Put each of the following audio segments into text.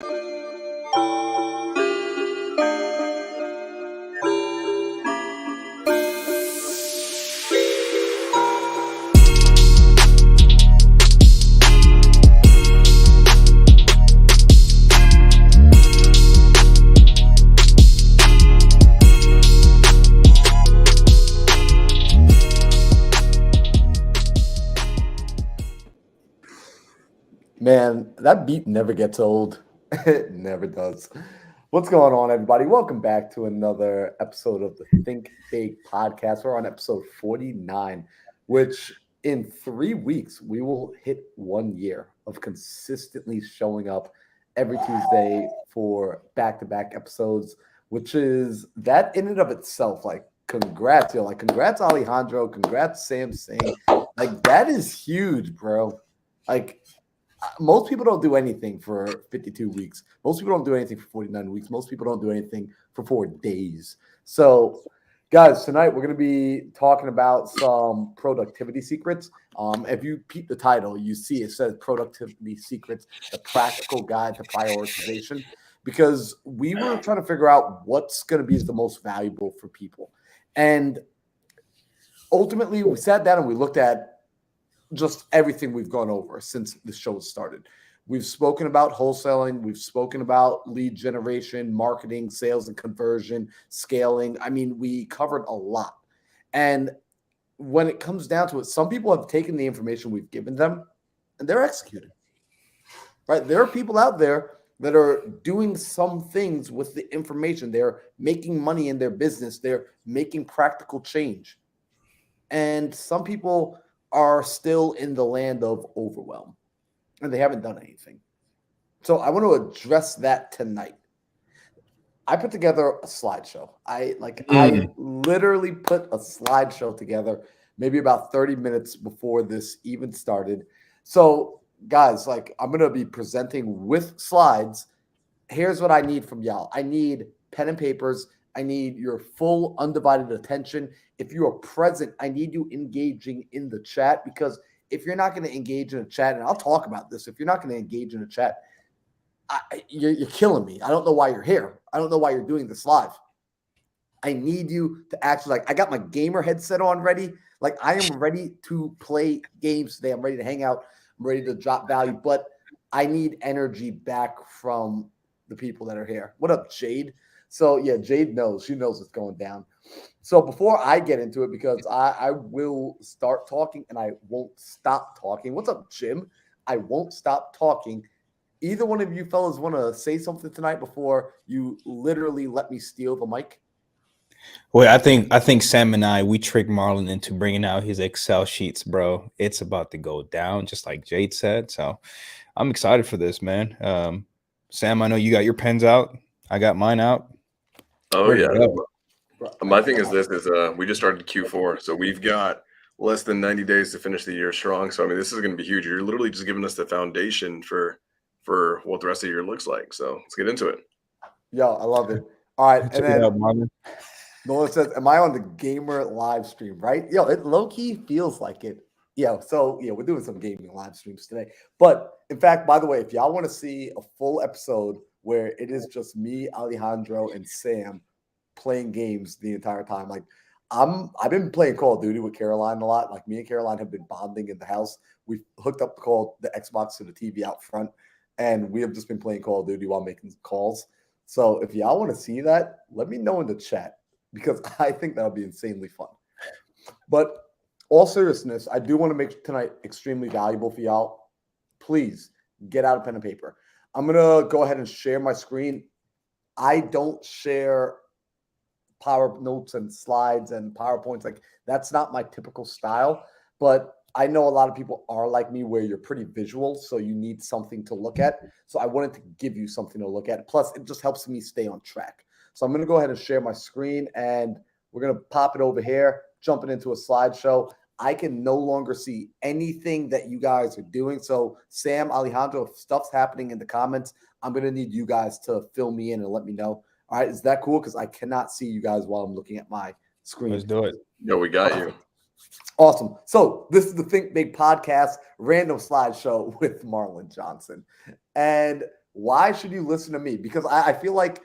Man, that beat never gets old. It never does. What's going on, everybody? Welcome back to another episode of the Think Big podcast. We're on episode 49, which in 3 weeks, we will hit 1 year of consistently showing up every Tuesday for back to back episodes, which is that in and of itself. Like, congrats, yo. Like, congrats, Alejandro. Congrats, Sam Singh. Like, that is huge, bro. Like, most people don't do anything for 52 weeks. Most people don't do anything for 49 weeks. Most people don't do anything for 4 days. So, guys, tonight we're going to be talking about some productivity secrets. If you peep the title, you see it says Productivity Secrets, the Practical Guide to Prioritization, because we were trying to figure out what's going to be the most valuable for people. And ultimately, we sat down and we looked at just everything we've gone over since the show started. We've spoken about wholesaling. We've spoken about lead generation, marketing, sales and conversion, scaling. I mean, we covered a lot. And when it comes down to it, some people have taken the information we've given them and they're executing, right? There are people out there that are doing some things with the information. They're making money in their business. They're making practical change. And some people are still in the land of overwhelm and they haven't done anything. So I want to address that tonight. I put together a slideshow. I literally put a slideshow together maybe about 30 minutes before this even started. So guys, like, I'm going to be presenting with slides. Here's what I need from y'all. I need pen and papers. I need your full undivided attention. If you are present, I need you engaging in the chat, because if you're not going to engage in a chat, and I'll talk about this, if you're not going to engage in a chat, you're killing me. I don't know why you're here. I don't know why you're doing this live. I need you to actually, like, I got my gamer headset on ready. Like, I am ready to play games today. I'm ready to hang out. I'm ready to drop value, but I need energy back from the people that are here. What up, Jade? So, yeah, Jade knows. She knows what's going down. So before I get into it, because I will start talking and I won't stop talking. What's up, Jim? I won't stop talking. Either one of you fellas want to say something tonight before you literally let me steal the mic? Well, I think Sam and we tricked Marlon into bringing out his Excel sheets, bro. It's about to go down, just like Jade said. So I'm excited for this, man. Sam, I know you got your pens out. I got mine out. Oh, yeah. My thing is we just started Q4, so we've got less than 90 days to finish the year strong. So, I mean, this is going to be huge. You're literally just giving us the foundation for what the rest of the year looks like. So let's get into it. Yo, I love it. All right. And then Nolan says, am I on the gamer live stream, right? Yo, it low-key feels like it. Yeah, so yeah, we're doing some gaming live streams today. But in fact, by the way, if y'all want to see a full episode where it is just me, Alejandro, and Sam playing games the entire time, like, I've been playing Call of Duty with Caroline a lot. Like, me and Caroline have been bonding in the house. We hooked up the Xbox to the TV out front, and we have just been playing Call of Duty while making calls. So if y'all want to see that, let me know in the chat, because I think that'll be insanely fun. But all seriousness, I do want to make tonight extremely valuable for y'all. Please get out a pen and paper. I'm going to go ahead and share my screen. I don't share power notes and slides and PowerPoints. Like, that's not my typical style. But I know a lot of people are like me, where you're pretty visual, so you need something to look at. So I wanted to give you something to look at. Plus, it just helps me stay on track. So I'm going to go ahead and share my screen, and we're going to pop it over here, jumping into a slideshow. I can no longer see anything that you guys are doing. So Sam, Alejandro, if stuff's happening in the comments, I'm going to need you guys to fill me in and let me know. All right, is that cool? Because I cannot see you guys while I'm looking at my screen. Let's do it. No, we got you. Awesome. So this is the Think Big podcast, random slideshow with Marlon Johnson. And Why should you listen to me? Because I feel like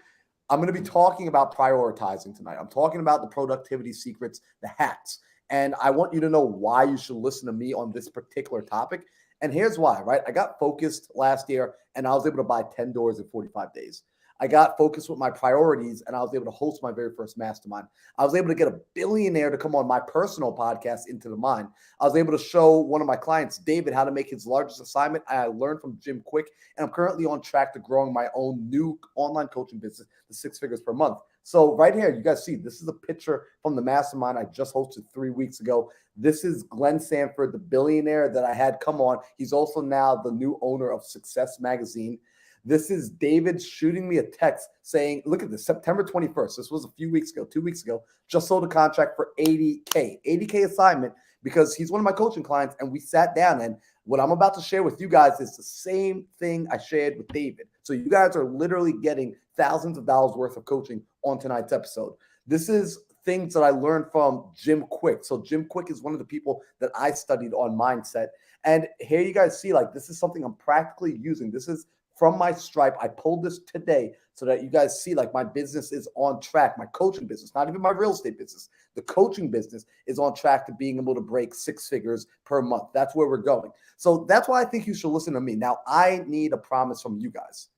I'm going to be talking about prioritizing tonight. I'm talking about the productivity secrets, the hacks. And I want you to know why you should listen to me on this particular topic. And here's why, right? I got focused last year and I was able to buy 10 doors in 45 days. I got focused with my priorities and I was able to host my very first mastermind. I was able to get a billionaire to come on my personal podcast, Into the Mind. I was able to show one of my clients, David, how to make his largest assignment. I learned from Jim Quick, and I'm currently on track to growing my own new online coaching business to 6 figures per month. So right here, you guys see, this is a picture from the mastermind I just hosted 3 weeks ago. This is Glenn Sanford, the billionaire that I had come on. He's also now the new owner of Success Magazine. This is David shooting me a text saying, look at this, September 21st. This was a few weeks ago, 2 weeks ago, just sold a contract for 80K assignment because he's one of my coaching clients. And we sat down, and what I'm about to share with you guys is the same thing I shared with David. So you guys are literally getting thousands of dollars worth of coaching on tonight's episode. This is things that I learned from Jim Quick. So Jim Quick is one of the people that I studied on mindset. And here you guys see, like, this is something I'm practically using. This is from my Stripe. I pulled this today so that you guys see, like, my business is on track. My coaching business, not even my real estate business, the coaching business is on track to being able to break 6 figures per month. That's where we're going. So that's why I think you should listen to me. Now, I need a promise from you guys.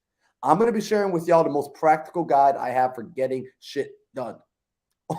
I'm going to be sharing with y'all the most practical guide I have for getting shit done.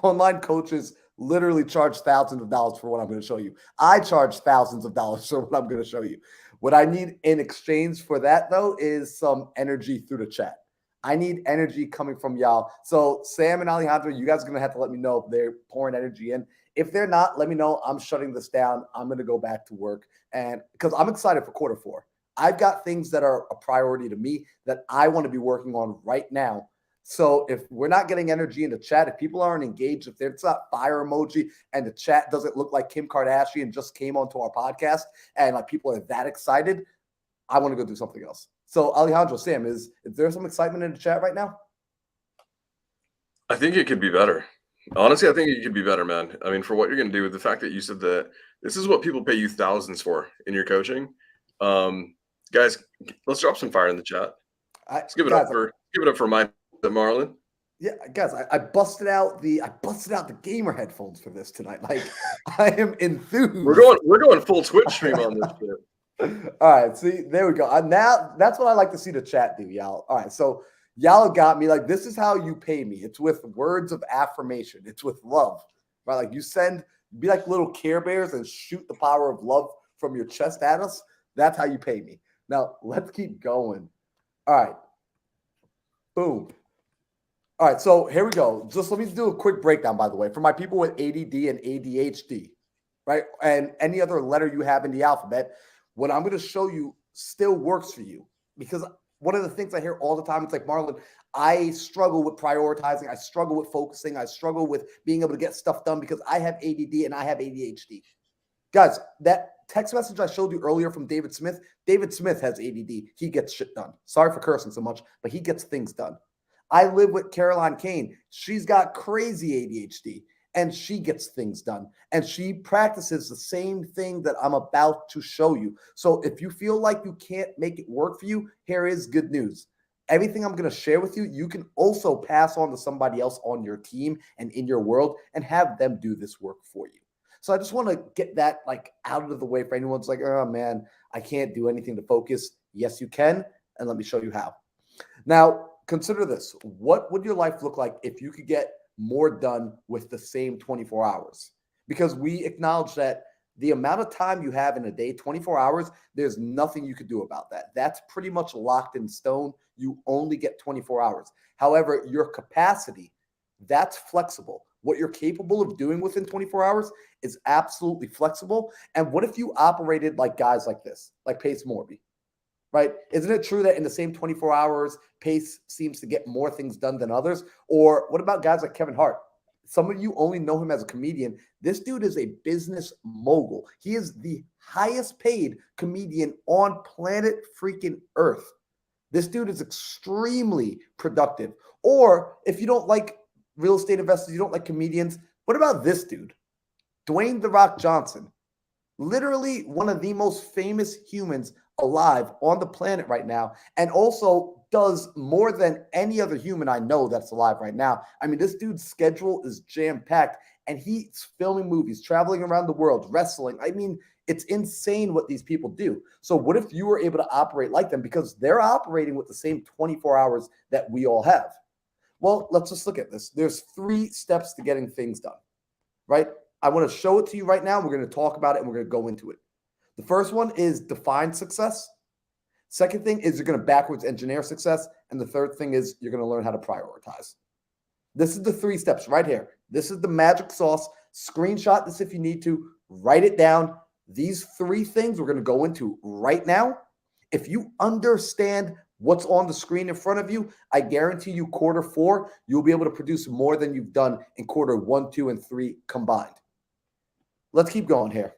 Online coaches literally charge thousands of dollars for what I'm going to show you. I charge thousands of dollars for what I'm going to show you. What I need in exchange for that, though, is some energy through the chat. I need energy coming from y'all. So Sam and Alejandro, you guys are going to have to let me know if they're pouring energy in. If they're not, let me know. I'm shutting this down. I'm going to go back to work. And because I'm excited for quarter four. I've got things that are a priority to me that I want to be working on right now. So if we're not getting energy in the chat, if people aren't engaged, if there's not fire emoji and the chat doesn't look like Kim Kardashian just came onto our podcast and like people are that excited, I want to go do something else. So Alejandro, Sam, is there some excitement in the chat right now? I think it could be better. Honestly, I think it could be better, man. I mean, for what you're going to do with the fact that you said that this is what people pay you thousands for in your coaching. Guys, let's drop some fire in the chat. Let's give it up for my Marlon. Yeah, guys, I busted out the gamer headphones for this tonight. Like, I am enthused. We're going full Twitch stream on this shit. All right, see, there we go. Now that's what I like to see the chat do, y'all. All right, so y'all got me. Like, this is how you pay me. It's with words of affirmation. It's with love, right? Like, be like little Care Bears and shoot the power of love from your chest at us. That's how you pay me. Now let's keep going. All right, boom. All right, so here we go. Just let me do a quick breakdown, by the way, for my people with ADD and ADHD, right? And any other letter you have in the alphabet, what I'm going to show you still works for you. Because one of the things I hear all the time, it's like, Marlon, I struggle with prioritizing. I struggle with focusing. I struggle with being able to get stuff done because I have ADD and I have ADHD. Guys, that text message I showed you earlier from David Smith has ADD. He gets shit done. Sorry for cursing so much, but he gets things done. I live with Caroline Kane. She's got crazy ADHD and she gets things done. And she practices the same thing that I'm about to show you. So if you feel like you can't make it work for you, here is good news. Everything I'm going to share with you, you can also pass on to somebody else on your team and in your world and have them do this work for you. So I just want to get that like out of the way for anyone who's like, oh man, I can't do anything to focus. Yes, you can. And let me show you how. Now, consider this. What would your life look like if you could get more done with the same 24 hours? Because we acknowledge that the amount of time you have in a day, 24 hours, there's nothing you could do about that. That's pretty much locked in stone. You only get 24 hours. However, your capacity, that's flexible. What you're capable of doing within 24 hours is absolutely flexible. And what if you operated like guys like this, like Pace Morby? Right? Isn't it true that in the same 24 hours, Pace seems to get more things done than others? Or what about guys like Kevin Hart? Some of you only know him as a comedian. This dude is a business mogul. He is the highest paid comedian on planet freaking Earth. This dude is extremely productive. Or if you don't like real estate investors, you don't like comedians, what about this dude? Dwayne "The Rock" Johnson. Literally one of the most famous humans alive on the planet right now, and also does more than any other human I know that's alive right now. I mean, this dude's schedule is jam-packed, and he's filming movies, traveling around the world, wrestling. I mean, it's insane what these people do. So what if you were able to operate like them? Because they're operating with the same 24 hours that we all have. Well, let's just look at this. There's 3 steps to getting things done, right? I want to show it to you right now. We're going to talk about it, and we're going to go into it. The first one is define success. Second thing is you're going to backwards engineer success. And the third thing is you're going to learn how to prioritize. This is the 3 steps right here. This is the magic sauce. Screenshot this if you need to. Write it down. These 3 things we're going to go into right now. If you understand what's on the screen in front of you, I guarantee you quarter 4, you'll be able to produce more than you've done in quarter 1, 2, and 3 combined. Let's keep going here.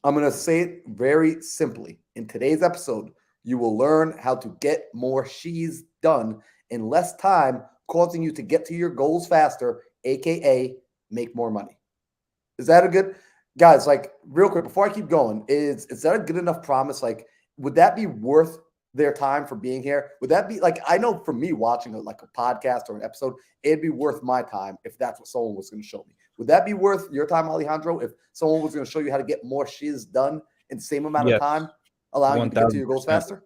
I'm going to say it very simply. In today's episode, you will learn how to get more she's done in less time, causing you to get to your goals faster, aka make more money. Is that a good, guys? Like real quick before I keep going, is that a good enough promise? Like, would that be worth their time for being here? Would that be like, I know for me watching like a podcast or an episode, it'd be worth my time if that's what someone was going to show me. Would that be worth your time, Alejandro, if someone was going to show you how to get more shiz done in the same amount of time, allowing you to get to your goals faster?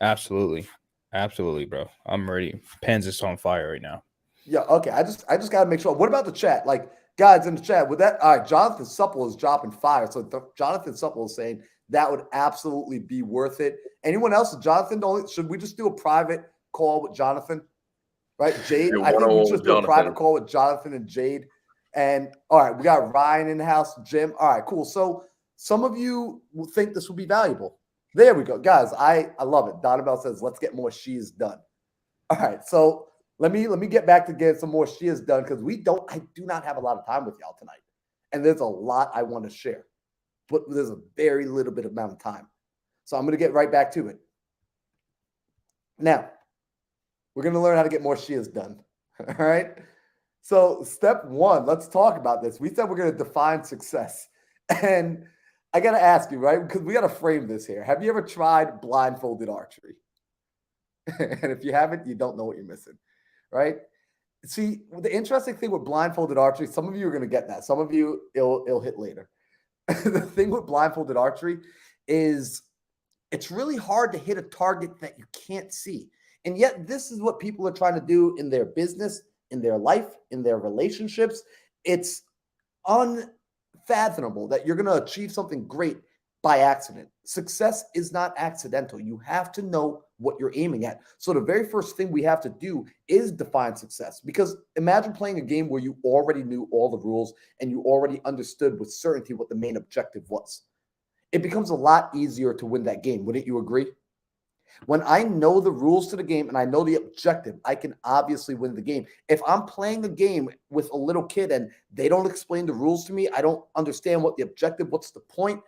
Absolutely. Absolutely, bro. I'm ready. Pens is on fire right now. Yeah, okay. I just got to make sure. What about the chat? Like, guys in the chat, would that, all right, Jonathan Supple is dropping fire. So Jonathan Supple is saying that would absolutely be worth it. Anyone else? Jonathan, should we just do a private call with Jonathan? Right? Jade, I think we should just do a private call with Jonathan and Jade. And all right, we got Ryan in the house, Jim. All right, cool. So some of you will think this will be valuable. There we go. Guys, I love it. Donabelle says, let's get more she's done. All right, so let me get back to getting some more she's done because I do not have a lot of time with y'all tonight. And there's a lot I want to share, but there's a very little bit amount of time. So I'm going to get right back to it. Now, we're going to learn how to get more she's done. All right. So step 1, let's talk about this. We said we're going to define success. And I got to ask you, right? Because we got to frame this here. Have you ever tried blindfolded archery? And if you haven't, you don't know what you're missing, right? See, the interesting thing with blindfolded archery, some of you are going to get that. Some of you, it'll hit later. The thing with blindfolded archery is it's really hard to hit a target that you can't see. And yet this is what people are trying to do in their business, in their life, in their relationships. It's unfathomable that you're going to achieve something great by accident. Success is not accidental. You have to know what you're aiming at. So the very first thing we have to do is define success, because imagine playing a game where you already knew all the rules and you already understood with certainty what the main objective was. It becomes a lot easier to win that game. Wouldn't you agree? When I know the rules to the game and I know the objective, I can obviously win the game. If I'm playing a game with a little kid and they don't explain the rules to me, I don't understand what the objective, what's the point,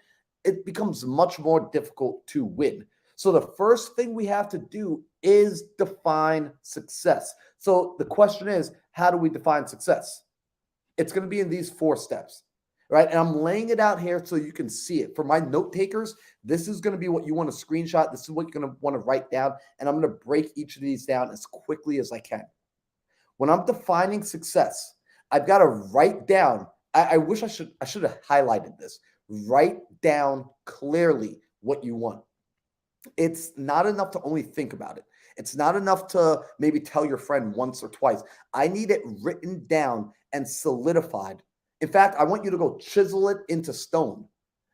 it becomes much more difficult to win. So the first thing we have to do is define success. So the question is, how do we define success? It's going to be in these 4 steps. Right. And I'm laying it out here so you can see it. For my note takers, this is going to be what you want to screenshot. This is what you're going to want to write down. And I'm going to break each of these down as quickly as I can. When I'm defining success, I've got to write down. I wish I should have highlighted this. Write down clearly what you want. It's not enough to only think about it. It's not enough to maybe tell your friend once or twice. I need it written down and solidified. In fact, I want you to go chisel it into stone,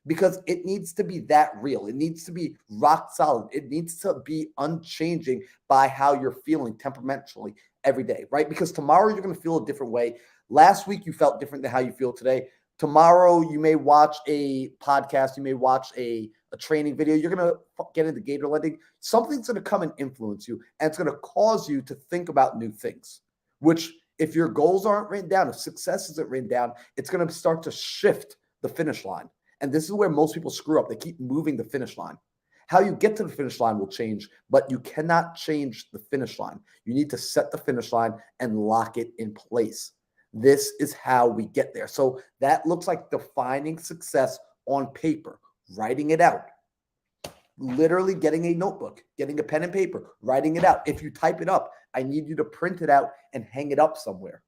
because it needs to be that real. It needs to be rock solid. It needs to be unchanging by how you're feeling temperamentally every day, right? Because tomorrow you're going to feel a different way. Last week you felt different than how you feel today. Tomorrow you may watch a podcast. You may watch a training video. You're going to get into gator lending. Something's going to come and influence you, and it's going to cause you to think about new things, which, if your goals aren't written down, if success isn't written down, it's going to start to shift the finish line. And this is where most people screw up. They keep moving the finish line. How you get to the finish line will change, but you cannot change the finish line. You need to set the finish line and lock it in place. This is how we get there. So that looks like defining success on paper, writing it out. Literally getting a notebook, getting a pen and paper, writing it out. If you type it up, I need you to print it out and hang it up somewhere.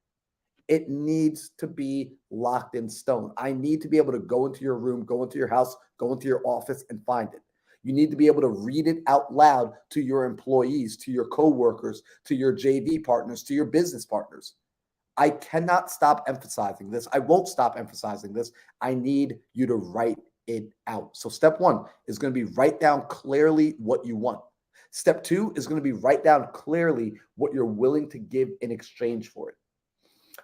It needs to be locked in stone. I need to be able to go into your room, go into your house, go into your office and find it. You need to be able to read it out loud to your employees, to your coworkers, to your JV partners, to your business partners. I cannot stop emphasizing this. I won't stop emphasizing this. I need you to write it out. So, step one is going to be write down clearly what you want. Step two is going to be write down clearly what you're willing to give in exchange for it.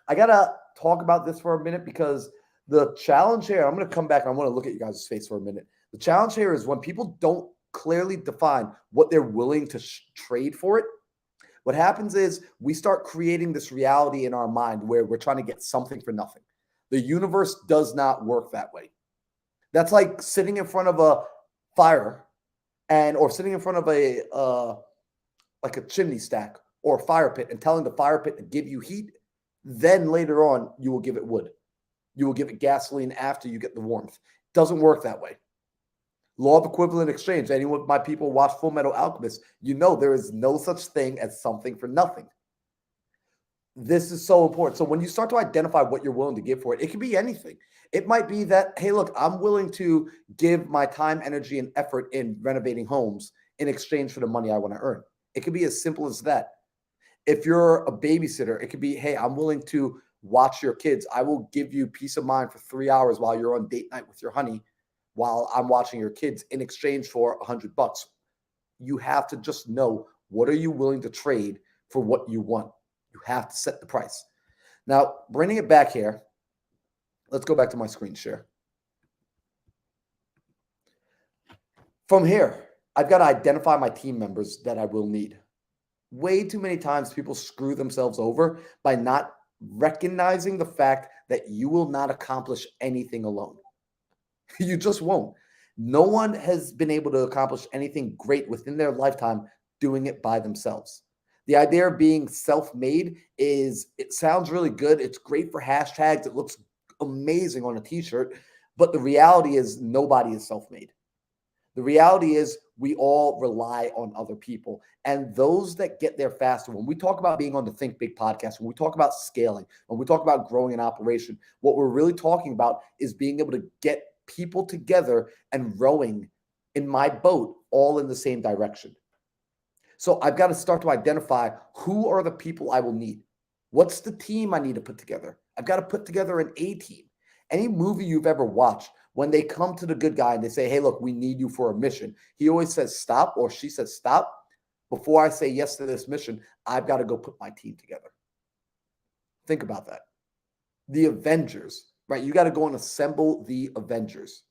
I got to talk about this for a minute because the challenge here, I'm going to come back and I want to look at you guys' face for a minute. The challenge here is when people don't clearly define what they're willing to trade for it, what happens is we start creating this reality in our mind where we're trying to get something for nothing. The universe does not work that way. That's like sitting in front of a fire or sitting in front of like a chimney stack or a fire pit and telling the fire pit to give you heat. Then later on, you will give it wood. You will give it gasoline after you get the warmth. It doesn't work that way. Law of equivalent exchange. Anyone of my people watch Full Metal Alchemist, you know there is no such thing as something for nothing. This is so important. So when you start to identify what you're willing to give for it, it can be anything. It might be that, hey, look, I'm willing to give my time, energy, and effort in renovating homes in exchange for the money I want to earn. It could be as simple as that. If you're a babysitter, it could be, hey, I'm willing to watch your kids. I will give you peace of mind for 3 hours while you're on date night with your honey while I'm watching your kids in exchange for $100. You have to just know, what are you willing to trade for what you want? You have to set the price. Now, bringing it back here, let's go back to my screen share. From here, I've got to identify my team members that I will need. Way too many times people screw themselves over by not recognizing the fact that you will not accomplish anything alone. You just won't. No one has been able to accomplish anything great within their lifetime doing it by themselves. The idea of being self-made it sounds really good. It's great for hashtags. It looks amazing on a t-shirt, but the reality is nobody is self-made. The reality is we all rely on other people. And those that get there faster, when we talk about being on the Think Big podcast, when we talk about scaling, when we talk about growing an operation, what we're really talking about is being able to get people together and rowing in my boat all in the same direction. So I've got to start to identify who are the people I will need. What's the team I need to put together? I've got to put together an A team. Any movie you've ever watched, when they come to the good guy and they say, hey, look, we need you for a mission, he always says stop, or she says stop. Before I say yes to this mission, I've got to go put my team together. Think about that. The Avengers, right? You got to go and assemble the Avengers.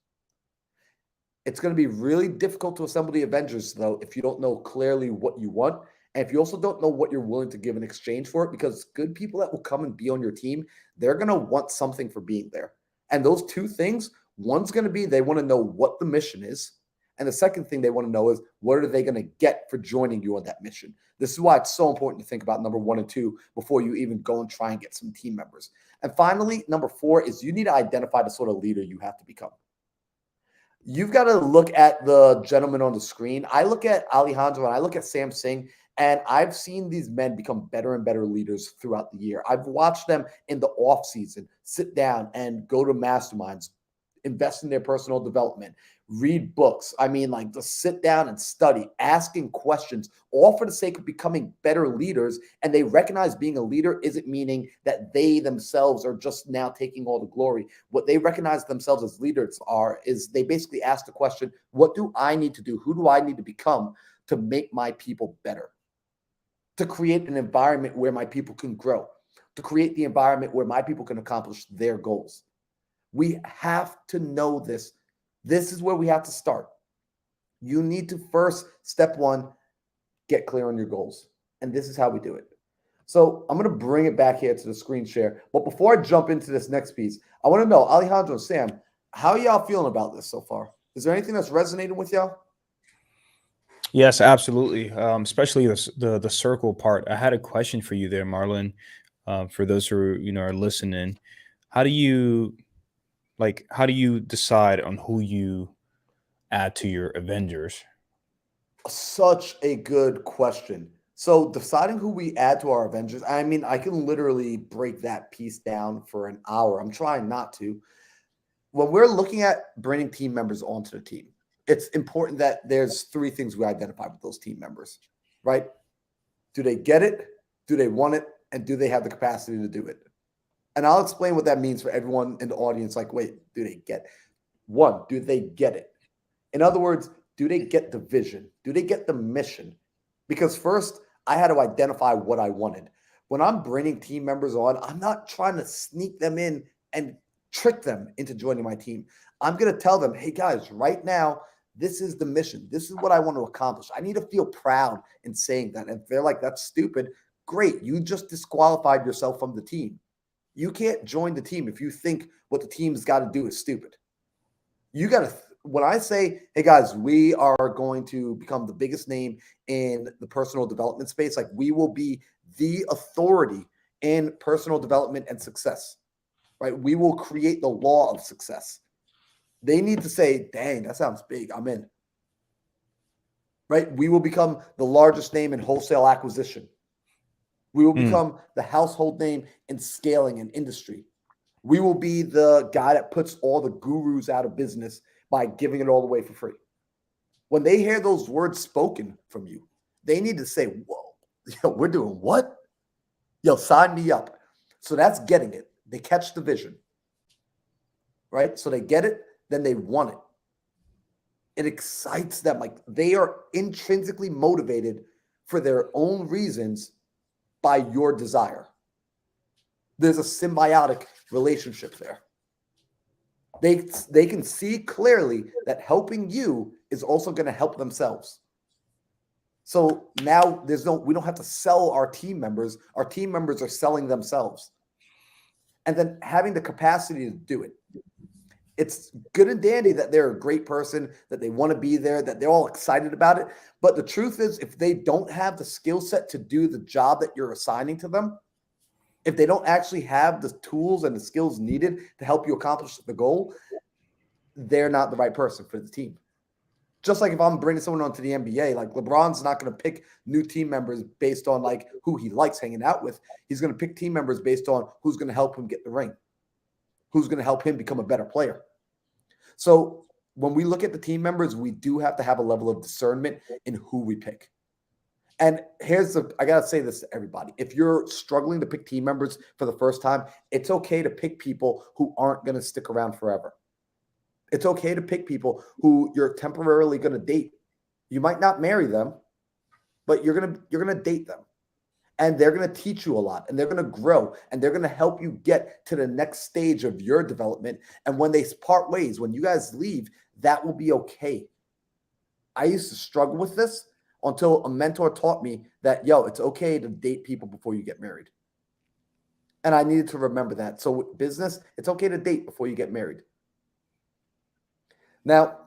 It's going to be really difficult to assemble the Avengers, though, if you don't know clearly what you want. And if you also don't know what you're willing to give in exchange for it, because good people that will come and be on your team, they're going to want something for being there. And those two things, one's going to be they want to know what the mission is. And the second thing they want to know is what are they going to get for joining you on that mission? This is why it's so important to think about number 1 and 2 before you even go and try and get some team members. And finally, number 4 is you need to identify the sort of leader you have to become. You've got to look at the gentleman on the screen. I look at Alejandro and I look at Sam Singh, and I've seen these men become better and better leaders throughout the year. I've watched them in the off season sit down and go to masterminds, invest in their personal development, read books. I mean, like just sit down and study, asking questions, all for the sake of becoming better leaders. And they recognize being a leader isn't meaning that they themselves are just now taking all the glory. What they recognize themselves as leaders is they basically ask the question, what do I need to do? Who do I need to become to make my people better? To create an environment where my people can grow, to create the environment where my people can accomplish their goals. We have to know this. This is where we have to start. You need to first, step 1, get clear on your goals. And this is how we do it. So I'm going to bring it back here to the screen share. But before I jump into this next piece, I want to know, Alejandro and Sam, how y'all feeling about this so far? Is there anything that's resonating with y'all? Yes, absolutely. Especially the circle part. I had a question for you there, Marlon. For those who are listening, how do you how do you decide on who you add to your Avengers? Such a good question. So deciding who we add to our Avengers, I mean, I can literally break that piece down for an hour. I'm trying not to. When we're looking at bringing team members onto the team, it's important that there's three things we identify with those team members, right? Do they get it? Do they want it? And do they have the capacity to do it? And I'll explain what that means for everyone in the audience. Like, wait, do they get it? One, do they get it? In other words, do they get the vision? Do they get the mission? Because first, I had to identify what I wanted. When I'm bringing team members on, I'm not trying to sneak them in and trick them into joining my team. I'm going to tell them, hey guys, right now, this is the mission. This is what I want to accomplish. I need to feel proud in saying that. And if they're like, that's stupid, great. You just disqualified yourself from the team. You can't join the team if you think what the team's got to do is stupid. You got to, when I say, hey guys, we are going to become the biggest name in the personal development space, like we will be the authority in personal development and success, right? We will create the law of success. They need to say, dang, that sounds big. I'm in, right? We will become the largest name in wholesale acquisition. We will become the household name in scaling an industry. We will be the guy that puts all the gurus out of business by giving it all away for free. When they hear those words spoken from you, they need to say, whoa, yo, we're doing what? Yo, sign me up. So that's getting it. They catch the vision, right? So they get it, then they want it. It excites them. Like they are intrinsically motivated for their own reasons by your desire. There's a symbiotic relationship there. They can see clearly that helping you is also going to help themselves. So now we don't have to sell our team members. Our team members are selling themselves. And then having the capacity to do it. It's good and dandy that they're a great person, that they want to be there, that they're all excited about it. But the truth is, if they don't have the skill set to do the job that you're assigning to them, if they don't actually have the tools and the skills needed to help you accomplish the goal, they're not the right person for the team. Just like if I'm bringing someone onto the NBA, like LeBron's not going to pick new team members based on like who he likes hanging out with. He's going to pick team members based on who's going to help him get the ring, who's going to help him become a better player. So when we look at the team members, we do have to have a level of discernment in who we pick. And I got to say this to everybody. If you're struggling to pick team members for the first time, it's okay to pick people who aren't going to stick around forever. It's okay to pick people who you're temporarily going to date. You might not marry them, but you're going to date them. And they're going to teach you a lot, and they're going to grow, and they're going to help you get to the next stage of your development. And when they part ways, when you guys leave, that will be okay. I used to struggle with this until a mentor taught me that, yo, it's okay to date people before you get married. And I needed to remember that. So with business, it's okay to date before you get married. Now,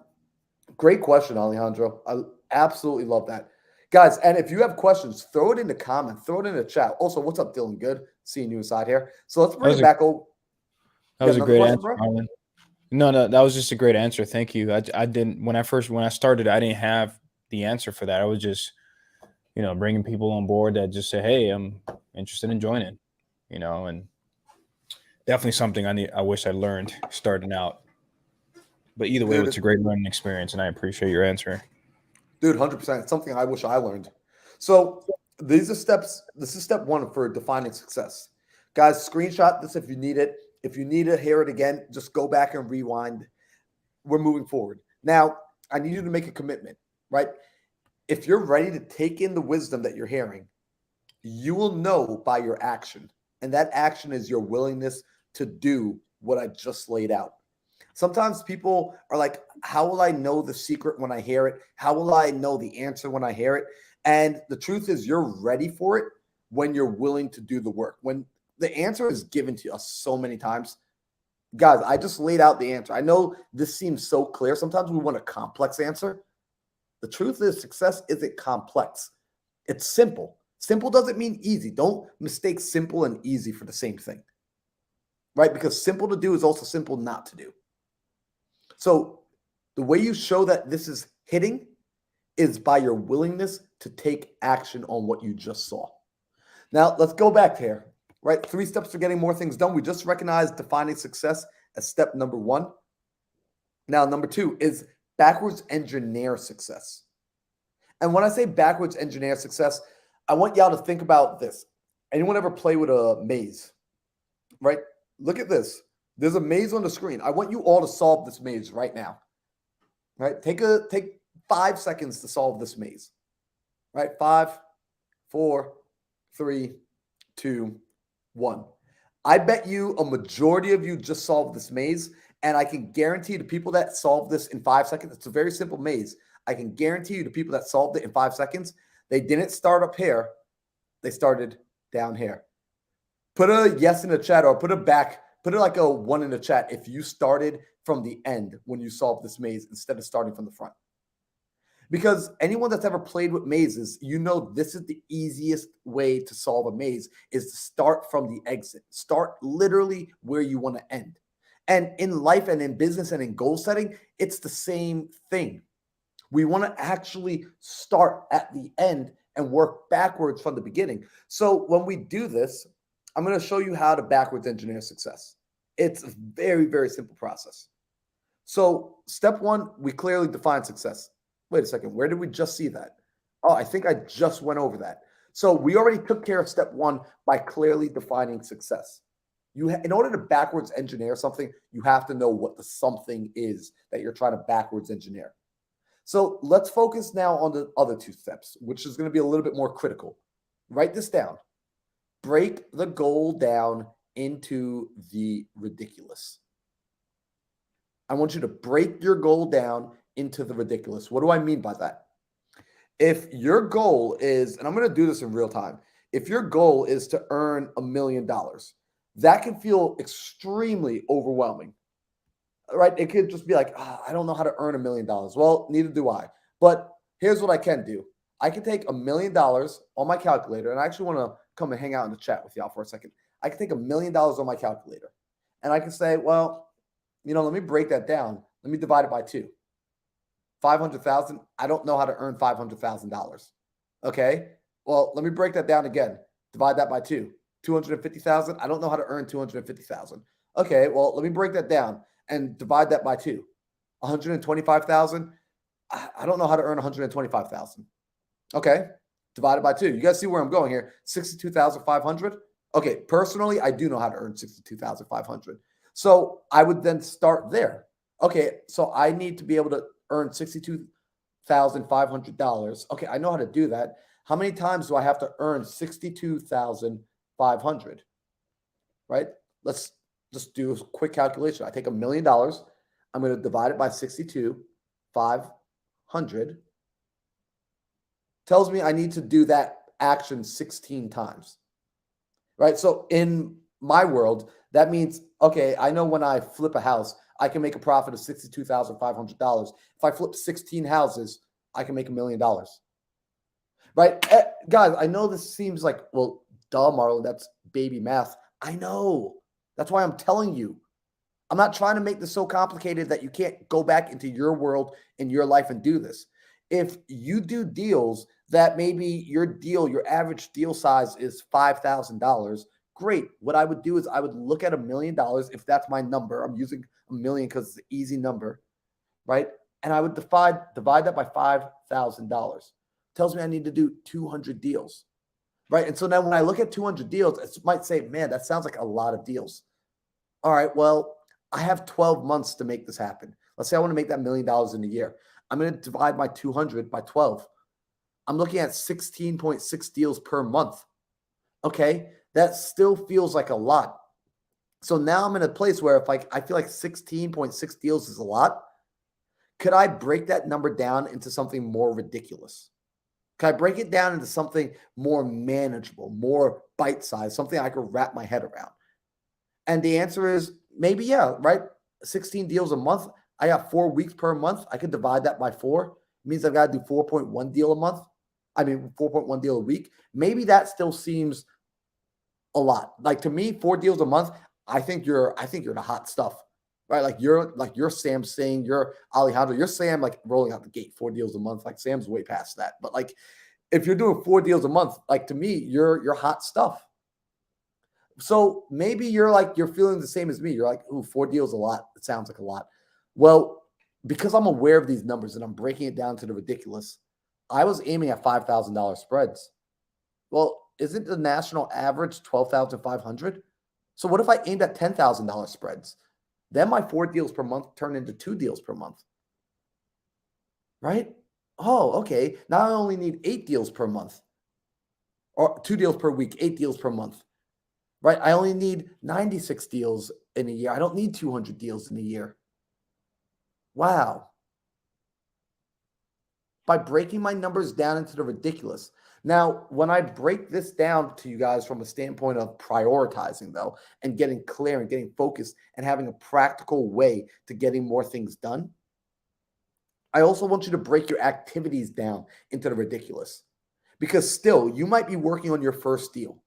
great question, Alejandro. I absolutely love that. Guys, and if you have questions, throw it in the comment, throw it in the chat. Also, what's up, Dylan? Good seeing you inside here. So let's bring it back over. That was a great answer, Marlon. No, that was just a great answer. Thank you. I didn't when I started, I didn't have the answer for that. I was just, bringing people on board that just say, hey, I'm interested in joining, and definitely something I wish I learned starting out. But either way, it's a great learning experience, and I appreciate your answer. Dude, 100%. It's something I wish I learned. So these are steps. This is step one for defining success. Guys, screenshot this if you need it. If you need to hear it again, just go back and rewind. We're moving forward. Now, I need you to make a commitment, right? If you're ready to take in the wisdom that you're hearing, you will know by your action. And that action is your willingness to do what I just laid out. Sometimes people are like, how will I know the secret when I hear it? How will I know the answer when I hear it? And the truth is you're ready for it when you're willing to do the work. When the answer is given to us so many times. Guys, I just laid out the answer. I know this seems so clear. Sometimes we want a complex answer. The truth is success isn't complex. It's simple. Simple doesn't mean easy. Don't mistake simple and easy for the same thing, right? Because simple to do is also simple not to do. So the way you show that this is hitting is by your willingness to take action on what you just saw. Now, let's go back here, right? 3 steps to getting more things done. We just recognized defining success as step number 1. Now, number 2 is backwards engineer success. And when I say backwards engineer success, I want y'all to think about this. Anyone ever play with a maze, right? Look at this. There's a maze on the screen. I want you all to solve this maze right now, right? Take 5 seconds to solve this maze, right? 5, 4, 3, 2, 1. I bet you a majority of you just solved this maze, and I can guarantee the people that solved this in 5 seconds, it's a very simple maze. I can guarantee you the people that solved it in 5 seconds, they didn't start up here. They started down here. Put a yes in the chat or put it like a 1 in the chat if you started from the end when you solved this maze instead of starting from the front. Because anyone that's ever played with mazes, you know this is the easiest way to solve a maze is to start from the exit. Start literally where you want to end. And in life and in business and in goal setting, it's the same thing. We want to actually start at the end and work backwards from the beginning. So when we do this, I'm going to show you how to backwards engineer success. It's a very, very simple process. So step 1, we clearly define success. Wait a second. Where did we just see that? Oh, I think I just went over that. So we already took care of step 1 by clearly defining success. In order to backwards engineer something, you have to know what the something is that you're trying to backwards engineer. So let's focus now on the other 2 steps, which is going to be a little bit more critical. Write this down. Break the goal down into the ridiculous. I want you to break your goal down into the ridiculous. What do I mean by that? If your goal is, and I'm going to do this in real time, if your goal is to earn $1 million, that can feel extremely overwhelming, right? It could just be like, I don't know how to earn $1 million. Well, neither do I. But here's what I can do. I can take $1 million on my calculator, and I actually want to come and hang out in the chat with y'all for a second. I can take $1 million on my calculator, and I can say, well, let me break that down. Let me divide it by 2. 500,000. I don't know how to earn $500,000. Okay. Well, let me break that down again. Divide that by 2. 250,000. I don't know how to earn 250,000. Okay. Well, let me break that down and divide that by 2. 125,000. I don't know how to earn 125,000. Okay. Divided by 2. You guys see where I'm going here. 62,500. Okay. Personally, I do know how to earn 62,500. So I would then start there. Okay. So I need to be able to earn $62,500. Okay. I know how to do that. How many times do I have to earn 62,500? Right? Let's just do a quick calculation. I take $1 million. I'm going to divide it by 62,500. Tells me I need to do that action 16 times. Right? So in my world, that means, okay, I know when I flip a house, I can make a profit of $62,500. If I flip 16 houses, I can make $1 million. Right? Guys, I know this seems like, well, duh, Marlon, that's baby math. I know. That's why I'm telling you. I'm not trying to make this so complicated that you can't go back into your world in your life and do this. If you do deals that maybe your average deal size is $5,000, great. What I would do is I would look at $1 million, if that's my number. I'm using $1 million because it's an easy number, right? And I would divide that by $5,000. Tells me I need to do 200 deals, right? And so now when I look at 200 deals, it might say, man, that sounds like a lot of deals. All right, well, I have 12 months to make this happen. Let's say I want to make that $1 million in a year. I'm going to divide my 200 by 12. I'm looking at 16.6 deals per month. Okay, that still feels like a lot. So now I'm in a place where if I feel like 16.6 deals is a lot, could I break that number down into something more ridiculous? Could I break it down into something more manageable, more bite-sized, something I could wrap my head around? And the answer is maybe, yeah, right? 16 deals a month. I got 4 weeks per month. I could divide that by 4. It means I've got to do 4.1 deal a month. 4.1 deal a week. Maybe that still seems a lot. Like to me, 4 deals a month, I think you're the hot stuff. right? Like you're Sam saying, you're Alejandro, you're Sam like rolling out the gate, 4 deals a month. Like Sam's way past that. But like if you're doing 4 deals a month, like to me, you're hot stuff. So maybe you're feeling the same as me. You're like, ooh, 4 deals a lot. It sounds like a lot. Well, because I'm aware of these numbers and I'm breaking it down to the ridiculous, I was aiming at $5,000 spreads. Well, isn't the national average 12,500? So what if I aimed at $10,000 spreads? Then my 4 deals per month turn into 2 deals per month, right? Oh, okay. Now I only need 8 deals per month or 2 deals per week, 8 deals per month, right? I only need 96 deals in a year. I don't need 200 deals in a year. Wow. By breaking my numbers down into the ridiculous. Now, when I break this down to you guys from a standpoint of prioritizing, though, and getting clear and getting focused and having a practical way to getting more things done, I also want you to break your activities down into the ridiculous because still, you might be working on your first deal.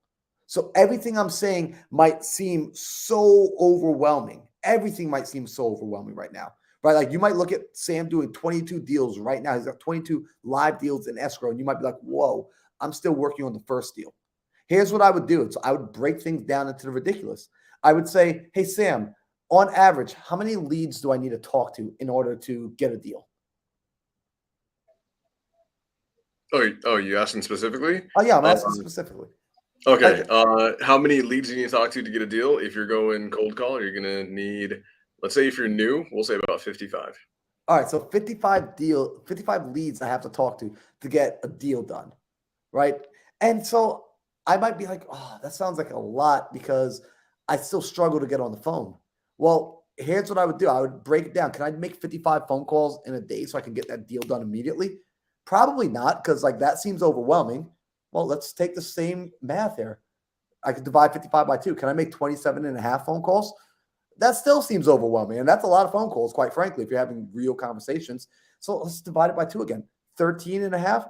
So everything I'm saying might seem so overwhelming. Everything might seem so overwhelming right now, right? Like you might look at Sam doing 22 deals right now. He's got 22 live deals in escrow, and you might be like, whoa, I'm still working on the first deal. Here's what I would do. So I would break things down into the ridiculous. I would say, hey, Sam, on average, how many leads do I need to talk to in order to get a deal? Oh, you asking specifically? Oh, yeah, I'm asking Um, specifically. okay. Like, How many leads do you need to talk to get a deal? If you're going cold call, you're gonna need, let's say, if you're new, we'll say about 55. all right, so 55 leads I have to talk to get a deal done, right? And so I might be like, oh, that sounds like a lot because I still struggle to get on the phone. Well, here's what I would do. I would break it down. Can I make 55 phone calls in a day so I can get that deal done immediately? Probably not, because like that seems overwhelming. Well, let's take the same math here. I could divide 55 by 2. Can I make 27 and a half phone calls? That still seems overwhelming. And that's a lot of phone calls, quite frankly, if you're having real conversations. So let's divide it by 2 again. 13 and a half.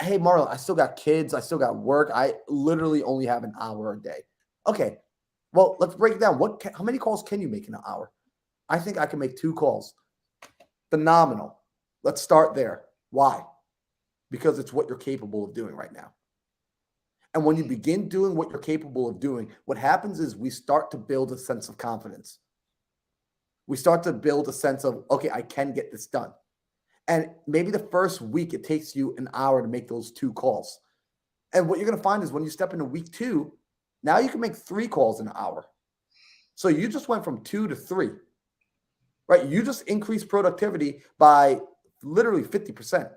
Hey, Marlon, I still got kids. I still got work. I literally only have an hour a day. Okay. Well, let's break it down. How many calls can you make in an hour? I think I can make 2 calls. Phenomenal. Let's start there. Why? Because it's what you're capable of doing right now. And when you begin doing what you're capable of doing, what happens is we start to build a sense of confidence. We start to build a sense of, okay, I can get this done. And maybe the first week, it takes you an hour to make those 2 calls. And what you're going to find is when you step into week 2, now you can make 3 calls in an hour. So you just went from 2 to 3, right? You just increased productivity by literally 50%.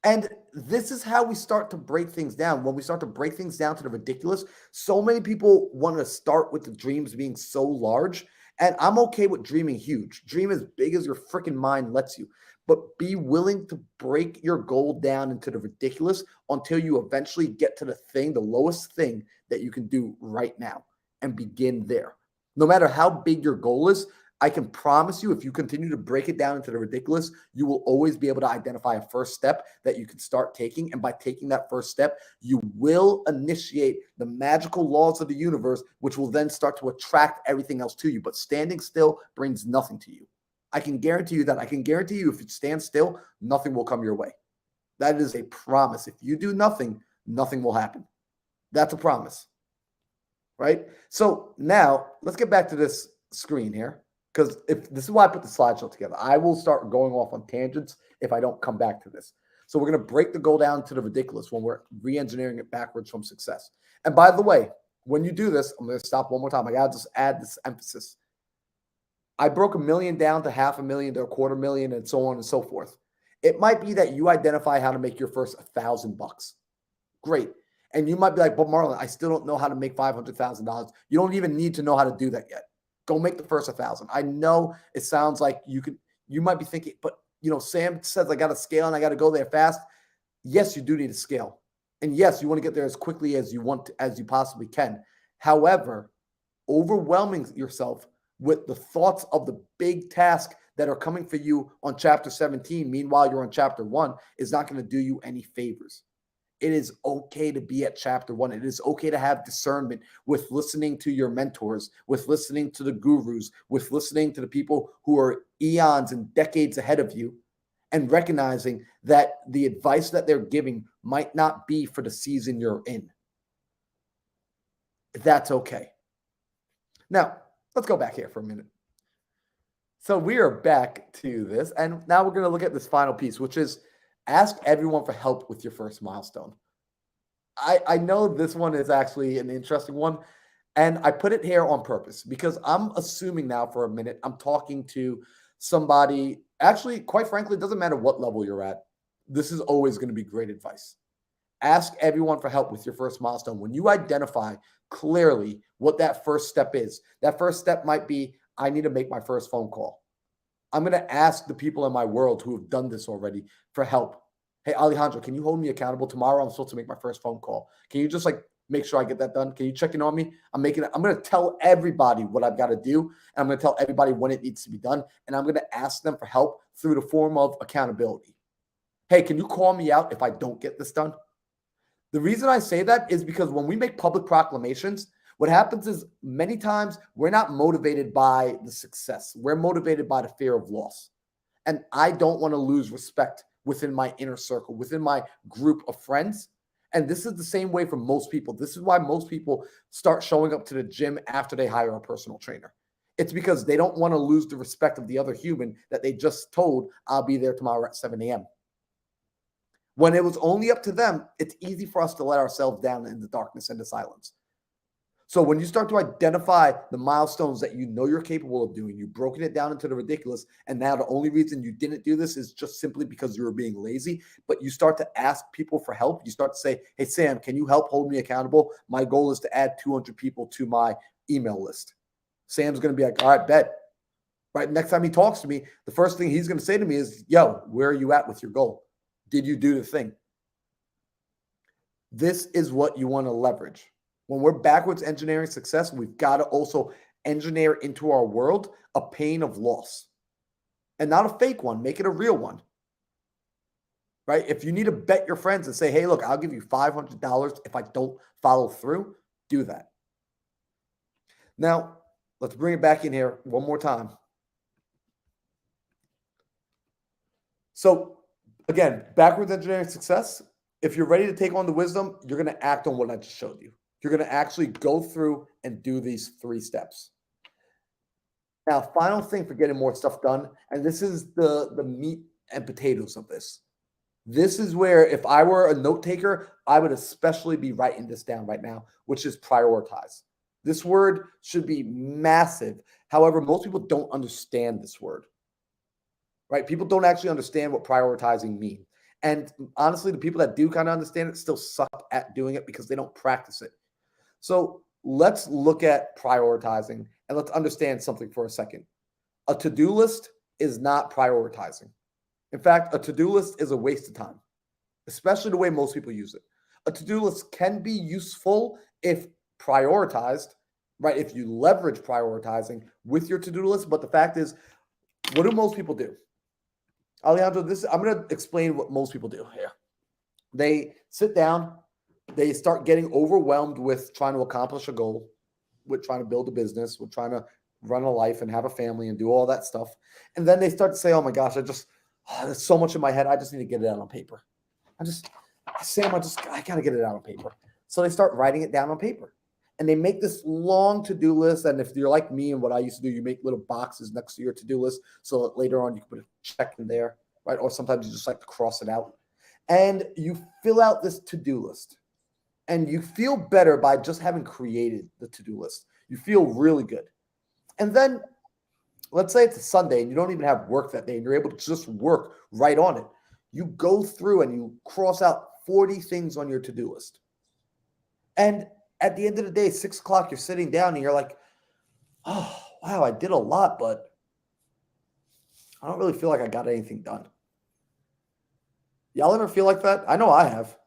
And this is how we start to break things down. When we start to break things down to the ridiculous, so many people want to start with the dreams being so large. And I'm okay with dreaming huge. Dream as big as your freaking mind lets you. But be willing to break your goal down into the ridiculous until you eventually get to the thing, the lowest thing that you can do right now, and begin there. No matter how big your goal is, I can promise you, if you continue to break it down into the ridiculous, you will always be able to identify a first step that you can start taking. And by taking that first step, you will initiate the magical laws of the universe, which will then start to attract everything else to you. But standing still brings nothing to you. I can guarantee you that. I can guarantee you if you stand still, nothing will come your way. That is a promise. If you do nothing, nothing will happen. That's a promise, right? So now let's get back to this screen here. Because if this is why I put the slideshow together, I will start going off on tangents if I don't come back to this. So we're going to break the goal down to the ridiculous when we're re-engineering it backwards from success. And by the way, when you do this, I'm going to stop one more time. I got to just add this emphasis. I broke $1 million down to $500,000 to $250,000 and so on and so forth. It might be that you identify how to make your first $1,000. Great. And you might be like, but Marlon, I still don't know how to make $500,000. You don't even need to know how to do that yet. Go make the first 1,000. I know it sounds like you might be thinking, but Sam says I got to scale and I got to go there fast. Yes, you do need to scale. And yes, you want to get there as quickly as as you possibly can. However, overwhelming yourself with the thoughts of the big task that are coming for you on chapter 17, meanwhile you're on chapter 1, is not going to do you any favors. It is okay to be at chapter 1. It is okay to have discernment with listening to your mentors, with listening to the gurus, with listening to the people who are eons and decades ahead of you, and recognizing that the advice that they're giving might not be for the season you're in. That's okay. Now, let's go back here for a minute. So we are back to this, and now we're going to look at this final piece, which is ask everyone for help with your first milestone. I know this one is actually an interesting one, and I put it here on purpose because I'm assuming now for a minute I'm talking to somebody. Actually, quite frankly, it doesn't matter what level you're at. This is always going to be great advice. Ask everyone for help with your first milestone. When you identify clearly what that first step is, that first step might be, I need to make my first phone call. I'm going to ask the people in my world who have done this already for help. Hey, Alejandro, can you hold me accountable? Tomorrow I'm supposed to make my first phone call. Can you just make sure I get that done? Can you check in on me? I'm going to tell everybody what I've got to do. And I'm going to tell everybody when it needs to be done. And I'm going to ask them for help through the form of accountability. Hey, can you call me out if I don't get this done? The reason I say that is because when we make public proclamations, what happens is many times we're not motivated by the success. We're motivated by the fear of loss. And I don't want to lose respect within my inner circle, within my group of friends. And this is the same way for most people. This is why most people start showing up to the gym after they hire a personal trainer. It's because they don't want to lose the respect of the other human that they just told, I'll be there tomorrow at 7 a.m. When it was only up to them, it's easy for us to let ourselves down in the darkness and the silence. So when you start to identify the milestones that you know you're capable of doing, you've broken it down into the ridiculous, and now the only reason you didn't do this is just simply because you were being lazy, but you start to ask people for help. You start to say, hey, Sam, can you help hold me accountable? My goal is to add 200 people to my email list. Sam's going to be like, all right, bet. Right? Next time he talks to me, the first thing he's going to say to me is, yo, where are you at with your goal? Did you do the thing? This is what you want to leverage. When we're backwards engineering success, we've got to also engineer into our world a pain of loss. And not a fake one, make it a real one. Right? If you need to bet your friends and say, hey, look, I'll give you $500 if I don't follow through, do that. Now, let's bring it back in here one more time. So, again, backwards engineering success, if you're ready to take on the wisdom, you're going to act on what I just showed you. You're going to actually go through and do these 3 steps. Now, final thing for getting more stuff done, and this is the meat and potatoes of this. This is where if I were a note taker, I would especially be writing this down right now, which is prioritize. This word should be massive. However, most people don't understand this word. Right? People don't actually understand what prioritizing means. And honestly, the people that do kind of understand it still suck at doing it because they don't practice it. So let's look at prioritizing and let's understand something for a second. A to-do list is not prioritizing. In fact, a to-do list is a waste of time, especially the way most people use it. A to-do list can be useful if prioritized, right? If you leverage prioritizing with your to-do list. But the fact is, what do most people do? Alejandro, I'm going to explain what most people do here. They sit down, they start getting overwhelmed with trying to accomplish a goal, with trying to build a business, with trying to run a life and have a family and do all that stuff. And then they start to say, oh my gosh, there's so much in my head. I just need to get it out on paper. I got to get it out on paper. So they start writing it down on paper. And they make this long to-do list. And if you're like me and what I used to do, you make little boxes next to your to-do list so that later on you can put a check in there, right? Or sometimes you just like to cross it out. And you fill out this to-do list. And you feel better by just having created the to-do list. You feel really good. And then let's say it's a Sunday and you don't even have work that day and you're able to just work right on it. You go through and you cross out 40 things on your to-do list. And at the end of the day, 6 o'clock, you're sitting down and you're like, oh, wow, I did a lot, but I don't really feel like I got anything done. Y'all ever feel like that? I know I have.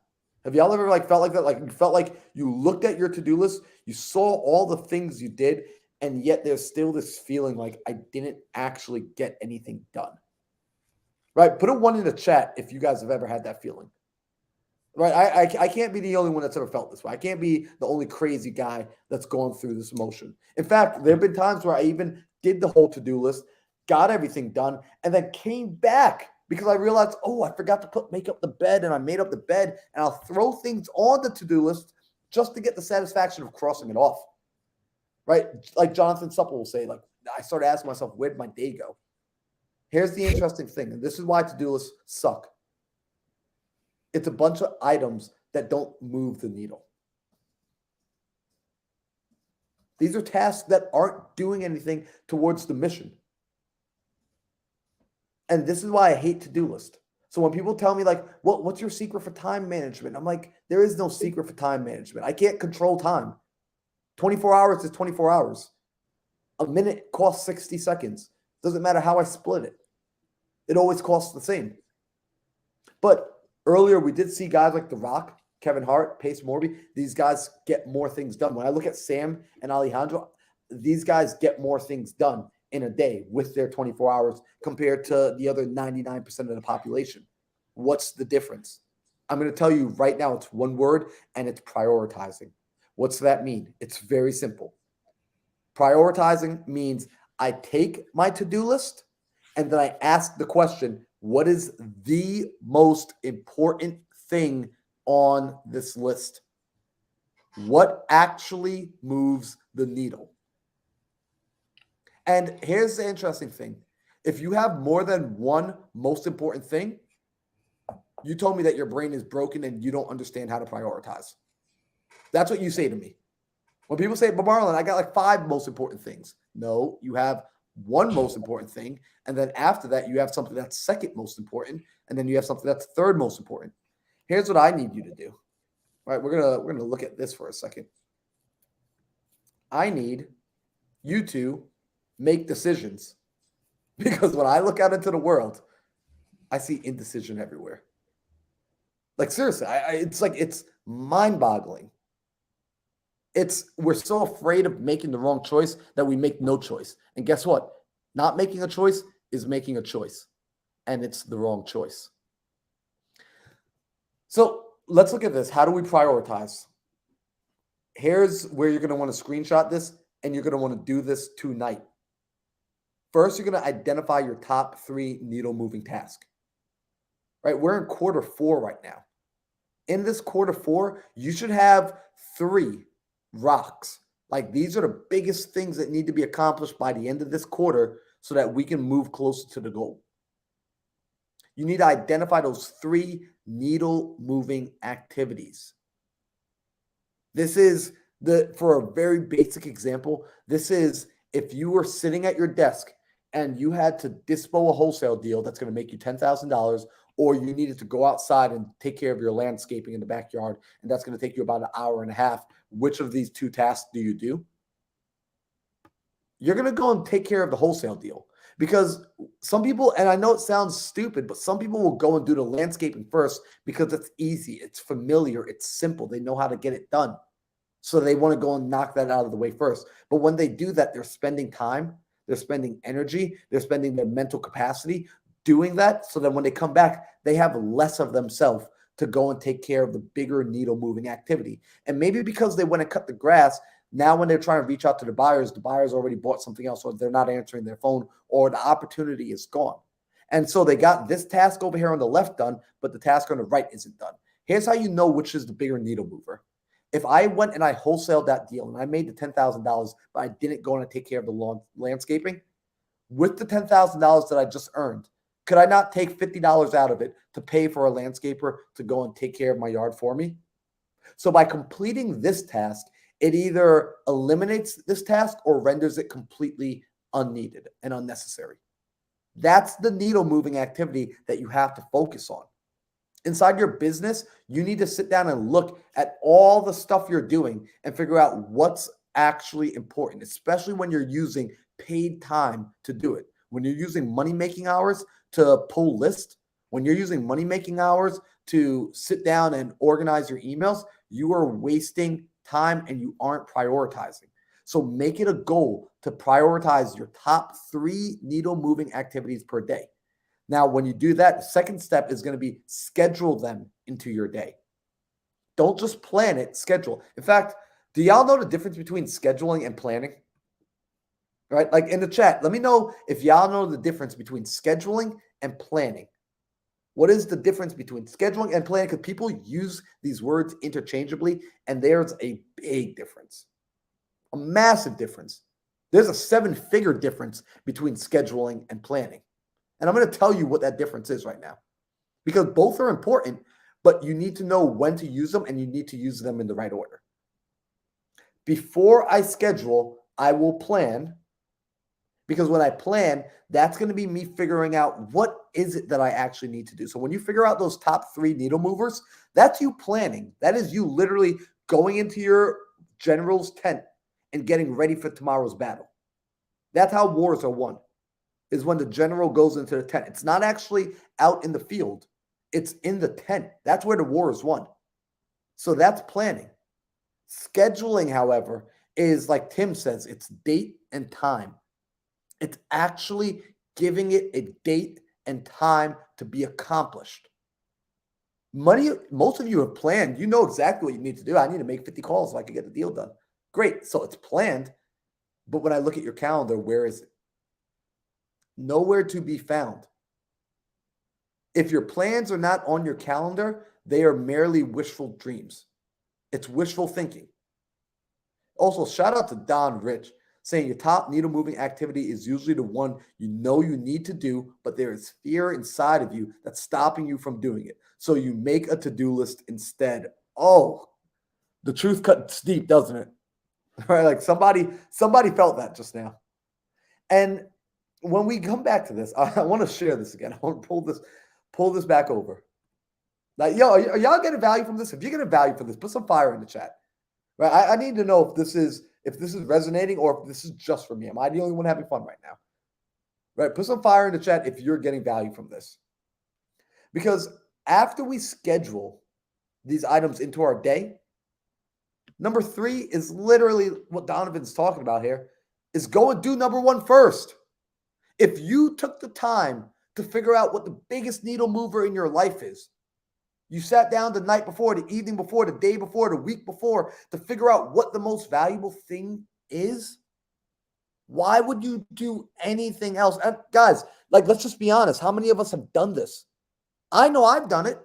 Have y'all ever felt like that? Like you felt like you looked at your to-do list, you saw all the things you did, and yet there's still this feeling like I didn't actually get anything done. Right? Put a 1 in the chat if you guys have ever had that feeling. Right? I can't be the only one that's ever felt this way. I can't be the only crazy guy that's gone through this emotion. In fact, there have been times where I even did the whole to-do list, got everything done, and then came back because I realized, oh, I forgot to make up the bed, and I made up the bed, and I'll throw things on the to-do list just to get the satisfaction of crossing it off. Right? Like Jonathan Supple will say, like, I started asking myself, where'd my day go? Here's the interesting thing, and this is why to-do lists suck. It's a bunch of items that don't move the needle. These are tasks that aren't doing anything towards the mission. And this is why I hate to-do list. So when people tell me like, what's your secret for time management? I'm like, there is no secret for time management. I can't control time. 24 hours is 24 hours. A minute costs 60 seconds. Doesn't matter how I split it. It always costs the same. But earlier, we did see guys like The Rock, Kevin Hart, Pace Morby. These guys get more things done. When I look at Sam and Alejandro, these guys get more things done in a day with their 24 hours compared to the other 99% of the population. What's the difference? I'm going to tell you right now, it's one word, and it's prioritizing. What's that mean? It's very simple. Prioritizing means I take my to-do list and then I ask the question, what is the most important thing on this list? What actually moves the needle? And here's the interesting thing. If you have more than one most important thing, you told me that your brain is broken and you don't understand how to prioritize. That's what you say to me. When people say, but Marlon, I got like 5 most important things. No, you have one most important thing. And then after that, you have something that's second most important. And then you have something that's third most important. Here's what I need you to do. All right, we're gonna look at this for a second. I need you to make decisions. Because when I look out into the world, I see indecision everywhere. Like seriously, it's mind-boggling. We're so afraid of making the wrong choice that we make no choice. And guess what? Not making a choice is making a choice. And it's the wrong choice. So let's look at this. How do we prioritize? Here's where you're going to want to screenshot this, and you're going to want to do this tonight. First, you're going to identify your top 3 needle-moving tasks. Right? We're in quarter 4 right now. In this quarter 4, you should have 3 rocks. Like these are the biggest things that need to be accomplished by the end of this quarter so that we can move closer to the goal. You need to identify those 3 needle moving activities. This is for a very basic example, this is if you were sitting at your desk and you had to dispo a wholesale deal that's going to make you $10,000, or you needed to go outside and take care of your landscaping in the backyard, and that's going to take you about an hour and a half. Which of these 2 tasks do you do? You're going to go and take care of the wholesale deal because some people, and I know it sounds stupid, but some people will go and do the landscaping first because it's easy, it's familiar, it's simple. They know how to get it done. So they want to go and knock that out of the way first. But when they do that, they're spending time, they're spending energy, they're spending their mental capacity doing that so that when they come back, they have less of themselves to go and take care of the bigger needle moving activity. And maybe because they went and cut the grass, now when they're trying to reach out to the buyers already bought something else, or they're not answering their phone, or the opportunity is gone. And so they got this task over here on the left done, but the task on the right isn't done. Here's how you know which is the bigger needle mover. If I went and I wholesaled that deal and I made the $10,000, but I didn't go and take care of the lawn landscaping, with the $10,000 that I just earned, could I not take $50 out of it to pay for a landscaper to go and take care of my yard for me? So by completing this task, it either eliminates this task or renders it completely unneeded and unnecessary. That's the needle moving activity that you have to focus on. Inside your business, you need to sit down and look at all the stuff you're doing and figure out what's actually important, especially when you're using paid time to do it. When you're using money-making hours to pull lists, when you're using money-making hours to sit down and organize your emails, you are wasting time and you aren't prioritizing. So make it a goal to prioritize your top 3 needle-moving activities per day. Now, when you do that, the second step is going to be schedule them into your day. Don't just plan it, schedule. In fact, do y'all know the difference between scheduling and planning? Right? Like in the chat, let me know if y'all know the difference between scheduling and planning. What is the difference between scheduling and planning? Because people use these words interchangeably, and there's a big difference, a massive difference. There's a 7-figure difference between scheduling and planning. And I'm going to tell you what that difference is right now, because both are important, but you need to know when to use them, and you need to use them in the right order. Before I schedule, I will plan, because when I plan, that's going to be me figuring out what is it that I actually need to do. So when you figure out those top 3 needle movers, that's you planning. That is you literally going into your general's tent and getting ready for tomorrow's battle. That's how wars are won, is when the general goes into the tent. It's not actually out in the field. It's in the tent. That's where the war is won. So that's planning. Scheduling, however, is like Tim says, it's date and time. It's actually giving it a date and time to be accomplished. Most of you have planned. You know exactly what you need to do. I need to make 50 calls so I can get the deal done. Great. So it's planned. But when I look at your calendar, where is it? Nowhere to be found. If your plans are not on your calendar, they are merely wishful dreams. It's wishful thinking. Also, shout out to Don Rich, saying your top needle moving activity is usually the one you know you need to do, but there is fear inside of you that's stopping you from doing it. So you make a to-do list instead. Oh, the truth cuts deep, doesn't it? Right? Like somebody felt that just now. And when we come back to this, I want to share this again. I want to pull this back over. Like, yo, are y'all getting value from this? If you're getting value from this, put some fire in the chat. Right? I need to know if this is resonating or if this is just for me. Am I the only one having fun right now? Right? Put some fire in the chat if you're getting value from this. Because after we schedule these items into our day, number 3 is literally what Donovan's talking about here, is go and do number 1 first. If you took the time to figure out what the biggest needle mover in your life is, you sat down the night before, the evening before, the day before, the week before to figure out what the most valuable thing is, why would you do anything else? And guys, like, let's just be honest. How many of us have done this? I know I've done it.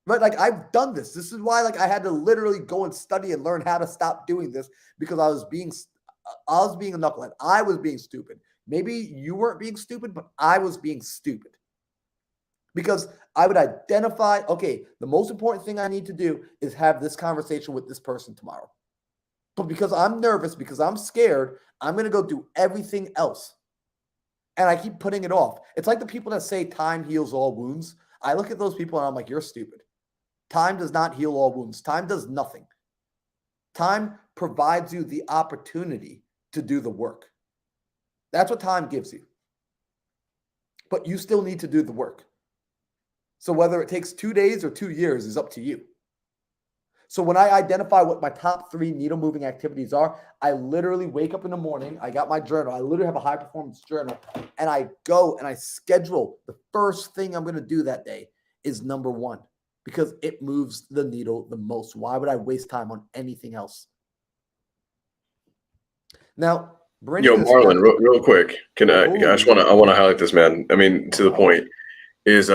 Right? Like, I've done this. This is why, like, I had to literally go and study and learn how to stop doing this, because I was being a knucklehead. I was being stupid. Maybe you weren't being stupid, but I was being stupid. Because I would identify, okay, the most important thing I need to do is have this conversation with this person tomorrow. But because I'm nervous, because I'm scared, I'm going to go do everything else. And I keep putting it off. It's like the people that say time heals all wounds. I look at those people and I'm like, you're stupid. Time does not heal all wounds. Time does nothing. Time provides you the opportunity to do the work. That's what time gives you. But you still need to do the work. So whether it takes 2 days or 2 years is up to you. So when I identify what my top 3 needle moving activities are, I literally wake up in the morning. I got my journal. I literally have a high performance journal, and I go and I schedule the first thing I'm going to do that day is number 1, because it moves the needle the most. Why would I waste time on anything else? Now, Yo, Marlon, real quick, I just want to highlight this, man. I mean, to the point is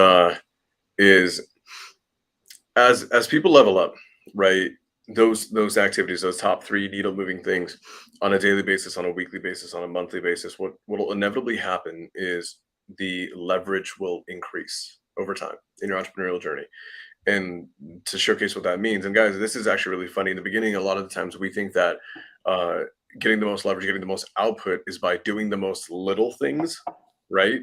as people level up, right? Those activities, those top 3 needle moving things on a daily basis, on a weekly basis, on a monthly basis, what will inevitably happen is the leverage will increase over time in your entrepreneurial journey. And to showcase what that means, and guys, this is actually really funny. In the beginning, a lot of the times we think that getting the most leverage, getting the most output is by doing the most little things, right?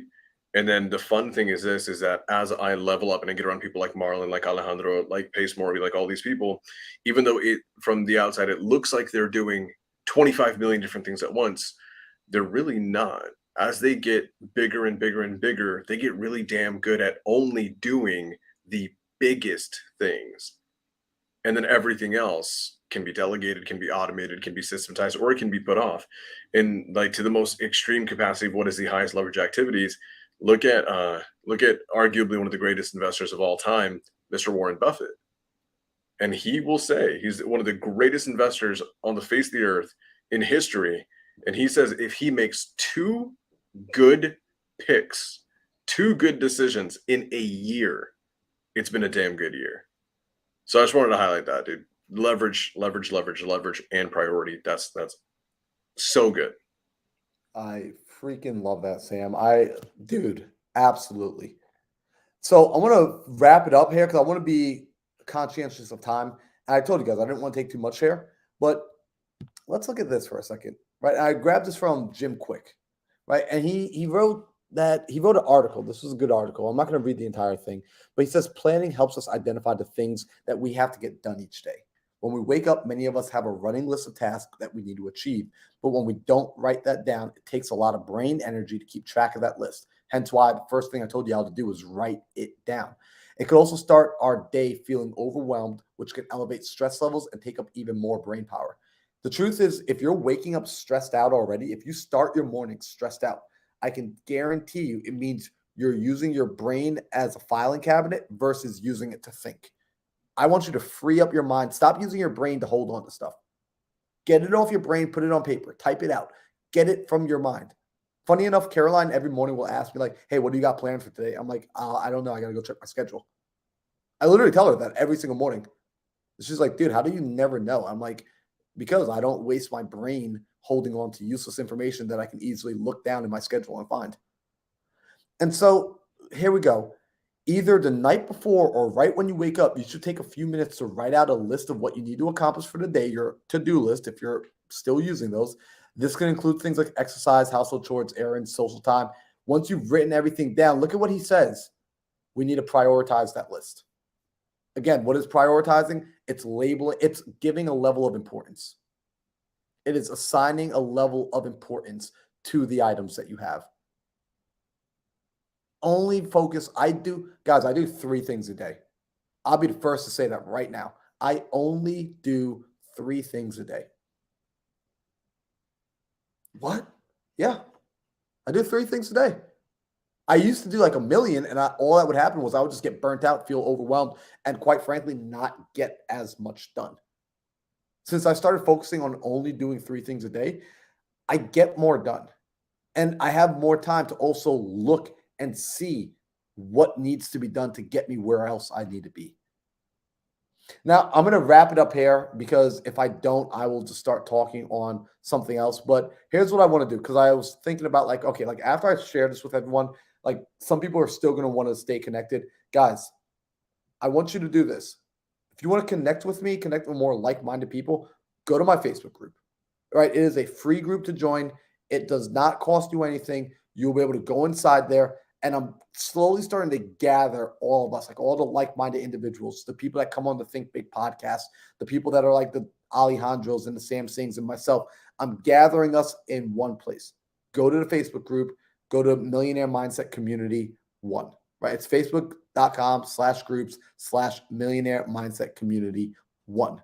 And then the fun thing is that as I level up and I get around people like Marlon, like Alejandro, like Pace Morby, like all these people, even though it from the outside it looks like they're doing 25 million different things at once, they're really not. As they get bigger and bigger and bigger, they get really damn good at only doing the biggest things. And then everything else can be delegated, can be automated, can be systematized, or it can be put off. And like to the most extreme capacity of what is the highest leverage activities, look at arguably one of the greatest investors of all time, Mr. Warren Buffett. And he will say he's one of the greatest investors on the face of the earth in history. And he says if he makes two good picks, two good decisions in a year, it's been a damn good year. So I just wanted to highlight that, dude. Leverage, leverage, leverage, leverage, and priority. That's so good. I freaking love that, Sam. Dude, absolutely. So I want to wrap it up here because I want to be conscientious of time. And I told you guys I didn't want to take too much here, but let's look at this for a second, right? I grabbed this from Jim Quick, right? And he wrote an article. This was a good article. I'm not going to read the entire thing, but he says planning helps us identify the things that we have to get done each day. When we wake up, many of us have a running list of tasks that we need to achieve. But when we don't write that down, it takes a lot of brain energy to keep track of that list. Hence why the first thing I told you all to do is write it down. It could also start our day feeling overwhelmed, which can elevate stress levels and take up even more brain power. The truth is, if you're waking up stressed out already, if you start your morning stressed out, I can guarantee you it means you're using your brain as a filing cabinet versus using it to think. I want you to free up your mind. Stop using your brain to hold on to stuff. Get it off your brain, put it on paper, type it out, get it from your mind. Funny enough, Caroline every morning will ask me, like, hey, what do you got planned for today? I'm like, I don't know. I got to go check my schedule. I literally tell her that every single morning. She's like, dude, how do you never know? I'm like, because I don't waste my brain holding on to useless information that I can easily look down in my schedule and find. And so here we go. Either the night before or right when you wake up, you should take a few minutes to write out a list of what you need to accomplish for the day, your to-do list, if you're still using those. This can include things like exercise, household chores, errands, social time. Once you've written everything down, look at what he says. We need to prioritize that list. Again, what is prioritizing? It's labeling, it's giving a level of importance. It is assigning a level of importance to the items that you have. Only focus. I do 3 things a day. I'll be the first to say that right now. I only do 3 things a day. What? Yeah. I do 3 things a day. I used to do like a million, and all that would happen was I would just get burnt out, feel overwhelmed, and quite frankly, not get as much done. Since I started focusing on only doing 3 things a day, I get more done. And I have more time to also look and see what needs to be done to get me where else I need to be. Now, I'm going to wrap it up here because if I don't, I will just start talking on something else. But here's what I want to do because I was thinking about like, okay, like after I share this with everyone, like some people are still going to want to stay connected. Guys, I want you to do this. If you want to connect with me, connect with more like-minded people, go to my Facebook group. Right? It is a free group to join. It does not cost you anything. You'll be able to go inside there. And I'm slowly starting to gather all of us, like all the like-minded individuals, the people that come on the Think Big podcast, the people that are like the Alejandros and the Sam Sings and myself. I'm gathering us in one place. Go to the Facebook group, go to Millionaire Mindset Community 1, right? It's facebook.com/groups/Millionaire Mindset Community 1.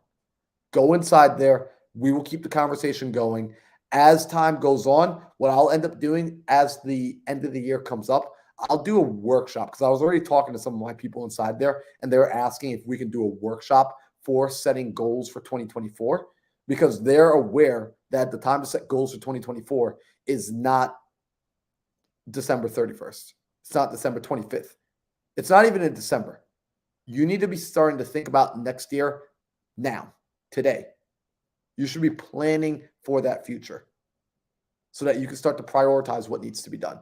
Go inside there. We will keep the conversation going. As time goes on, what I'll end up doing as the end of the year comes up, I'll do a workshop because I was already talking to some of my people inside there, and they were asking if we can do a workshop for setting goals for 2024 because they're aware that the time to set goals for 2024 is not December 31st. It's not December 25th. It's not even in December. You need to be starting to think about next year now, today. You should be planning for that future so that you can start to prioritize what needs to be done.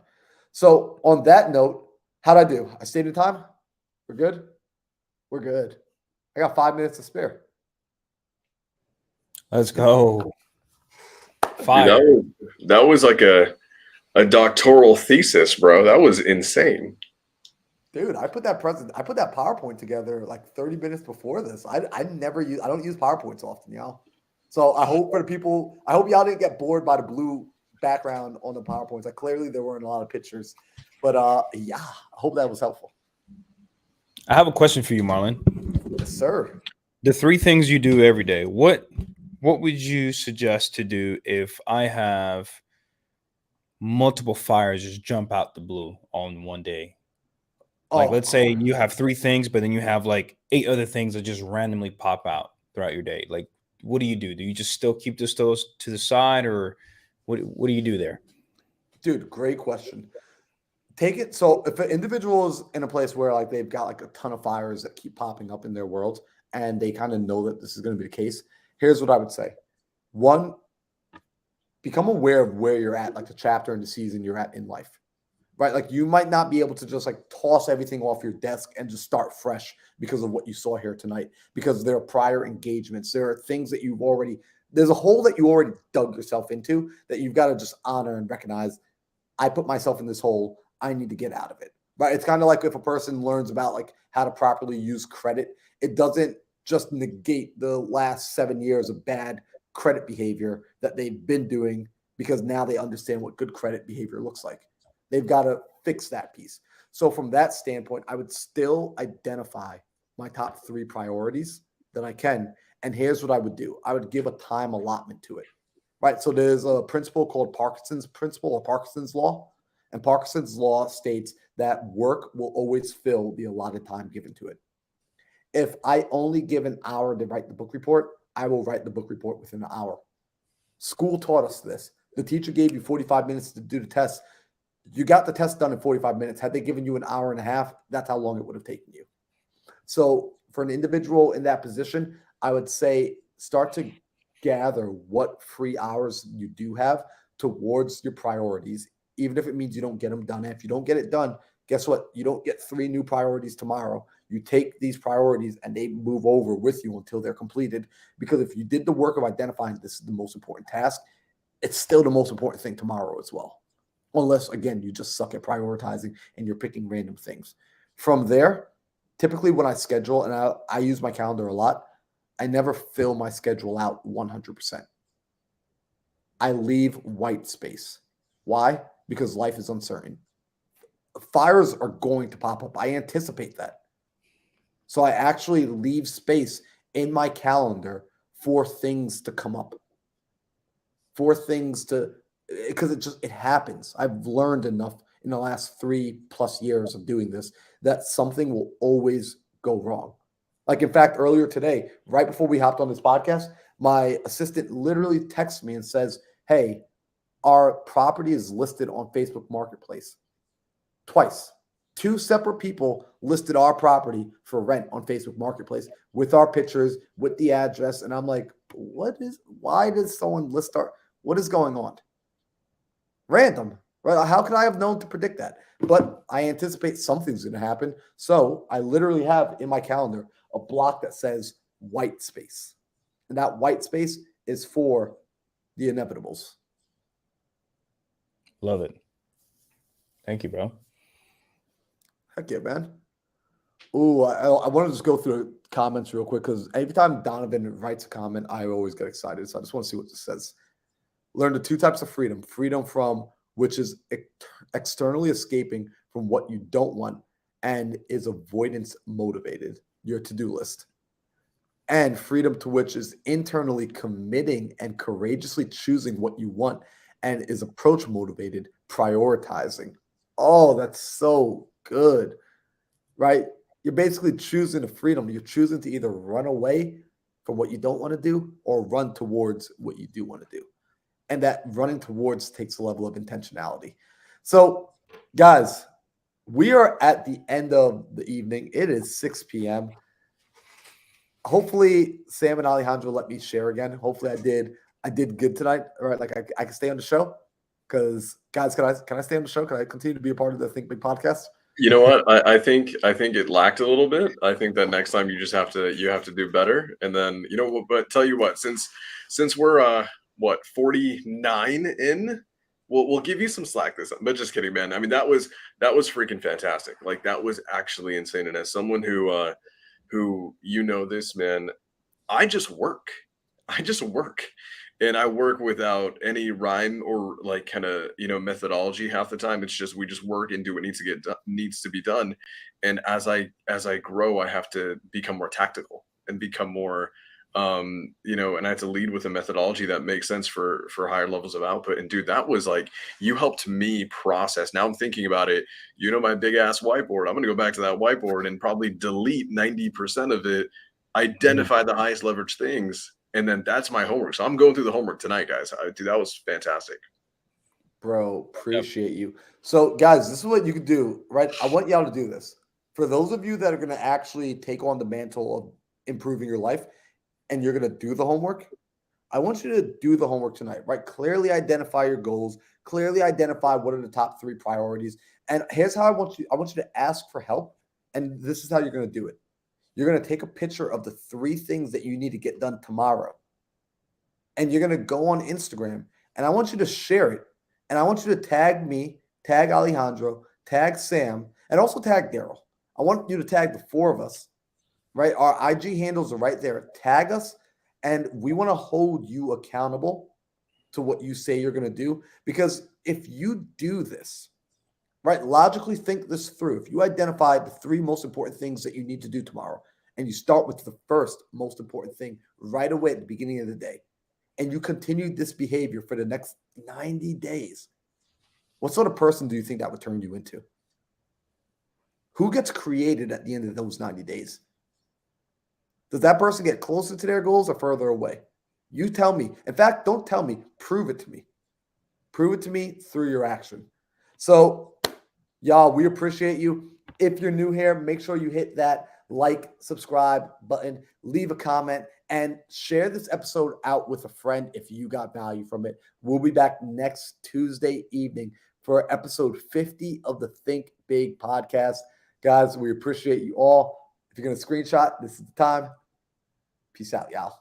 So on that note, how'd I do? I stayed in time? We're good? We're good. I got 5 minutes to spare. Let's go. Fire. Dude, that was like a doctoral thesis, bro. That was insane. Dude, I put that PowerPoint together like 30 minutes before this. I don't use PowerPoints often, y'all. So I hope y'all didn't get bored by the blue background on the PowerPoints. Like clearly there weren't a lot of pictures. But yeah, I hope that was helpful. I have a question for you, Marlon. Yes, sir. The 3 things you do every day. What would you suggest to do if I have multiple fires just jump out the blue on one day? Like, Oh, let's say you have three things, but then you have like eight other things that just randomly pop out throughout your day. Like, what do you do? Do you just still keep those to the side, or what do you do there? dude, great question. Take it. So if an individual is in a place where like they've got like a ton of fires that keep popping up in their world and they kind of know that this is going to be the case, here's what I would say. One, become aware of where you're at, like the chapter and the season you're at in life. Right? Like you might not be able to just like toss everything off your desk and just start fresh because of what you saw here tonight, because there are prior engagements. There are things that you've already, there's a hole that you already dug yourself into that you've got to just honor and recognize. I put myself in this hole. I need to get out of it. Right? It's kind of like if a person learns about like how to properly use credit, it doesn't just negate the last 7 years of bad credit behavior that they've been doing because now they understand what good credit behavior looks like. They've got to fix that piece. So from that standpoint, I would still identify my top three priorities that I can. And here's what I would do. I would give a time allotment to it. Right. So there's a principle called Parkinson's principle or Parkinson's law. And Parkinson's law states that work will always fill the allotted time given to it. If I only give an hour to write the book report, I will write the book report within an hour. School taught us this. The teacher gave you 45 minutes to do the test. You got the test done in 45 minutes. Had they given you an hour and a half, that's how long it would have taken you. So for an individual in that position, I would say start to gather what free hours you do have towards your priorities, even if it means you don't get them done. And if you don't get it done, guess what? You don't get three new priorities tomorrow. You take these priorities and they move over with you until they're completed. Because if you did the work of identifying this is the most important task, it's still the most important thing tomorrow as well. Unless, again, you just suck at prioritizing and you're picking random things. From there, typically when I schedule, and I use my calendar a lot, I never fill my schedule out 100%. I leave white space. Why? Because life is uncertain. Fires are going to pop up. I anticipate that. So I actually leave space in my calendar for things to come up, for things to, because it happens. I've learned enough in the last 3+ years of doing this that something will always go wrong. Like, in fact, earlier today, right before we hopped on this podcast, my assistant literally texts me and says, "Hey, our property is listed on Facebook Marketplace." Twice. Two separate people listed our property for rent on Facebook Marketplace with our pictures, with the address. And I'm like, why does someone list what is going on? Random, right? How could I have known to predict that? But I anticipate something's going to happen. So I literally have in my calendar a block that says white space. And that white space is for the inevitables. Love it. Thank you, bro. Heck yeah, man. Ooh, I want to just go through the comments real quick because every time Donovan writes a comment, I always get excited. So I just want to see what this says. Learn the two types of freedom: freedom from which is externally escaping from what you don't want and is avoidance motivated, your to-do list, and freedom to which is internally committing and courageously choosing what you want and is approach motivated, prioritizing. Oh, that's so good, right? You're basically choosing the freedom. You're choosing to either run away from what you don't want to do or run towards what you do want to do. And that running towards takes a level of intentionality. So, guys, we are at the end of the evening. It is 6 p.m. Hopefully, Sam and Alejandro let me share again. Hopefully, I did good tonight. All right, like I can stay on the show. Because, guys, can I stay on the show? Can I continue to be a part of the Think Big podcast? You know what? I think it lacked a little bit. I think that next time you have to do better. And then but tell you what, since we're 49 in, we'll give you some slack this time. But just kidding, man. I mean that was freaking fantastic. Like that was actually insane. And as someone who this, man, I just work. I just work. And I work without any rhyme or like kind of, methodology half the time. It's just we just work and do what needs to be done. And as I grow, I have to become more tactical and become more And I had to lead with a methodology that makes sense for higher levels of output. And dude, that was like, you helped me process. Now I'm thinking about it, my big ass whiteboard. I'm going to go back to that whiteboard and probably delete 90% of it, identify the highest leverage things, and then that's my homework. So I'm going through the homework tonight, guys. Dude, that was fantastic. Bro, appreciate you. So, guys, this is what you can do, right? I want y'all to do this. For those of you that are going to actually take on the mantle of improving your life and you're going to do the homework, I want you to do the homework tonight, right? Clearly identify your goals, clearly identify what are the top 3 priorities. And here's how I want you to ask for help, and this is how you're going to do it. You're going to take a picture of the 3 things that you need to get done tomorrow. And you're going to go on Instagram, and I want you to share it. And I want you to tag me, tag Alejandro, tag Sam, and also tag Daryl. I want you to tag the 4 of us, right? Our IG handles are right there. Tag us, and we want to hold you accountable to what you say you're going to do. Because if you do this, right, logically think this through. If you identify the 3 most important things that you need to do tomorrow, and you start with the first most important thing right away at the beginning of the day, and you continue this behavior for the next 90 days, what sort of person do you think that would turn you into? Who gets created at the end of those 90 days? Does that person get closer to their goals or further away? You tell me. In fact, don't tell me. Prove it to me. Prove it to me through your action. So, y'all, we appreciate you. If you're new here, make sure you hit that like, subscribe button, leave a comment, and share this episode out with a friend if you got value from it. We'll be back next Tuesday evening for episode 50 of the Think Big podcast. Guys, we appreciate you all. If you're going to screenshot, this is the time. Peace out, y'all.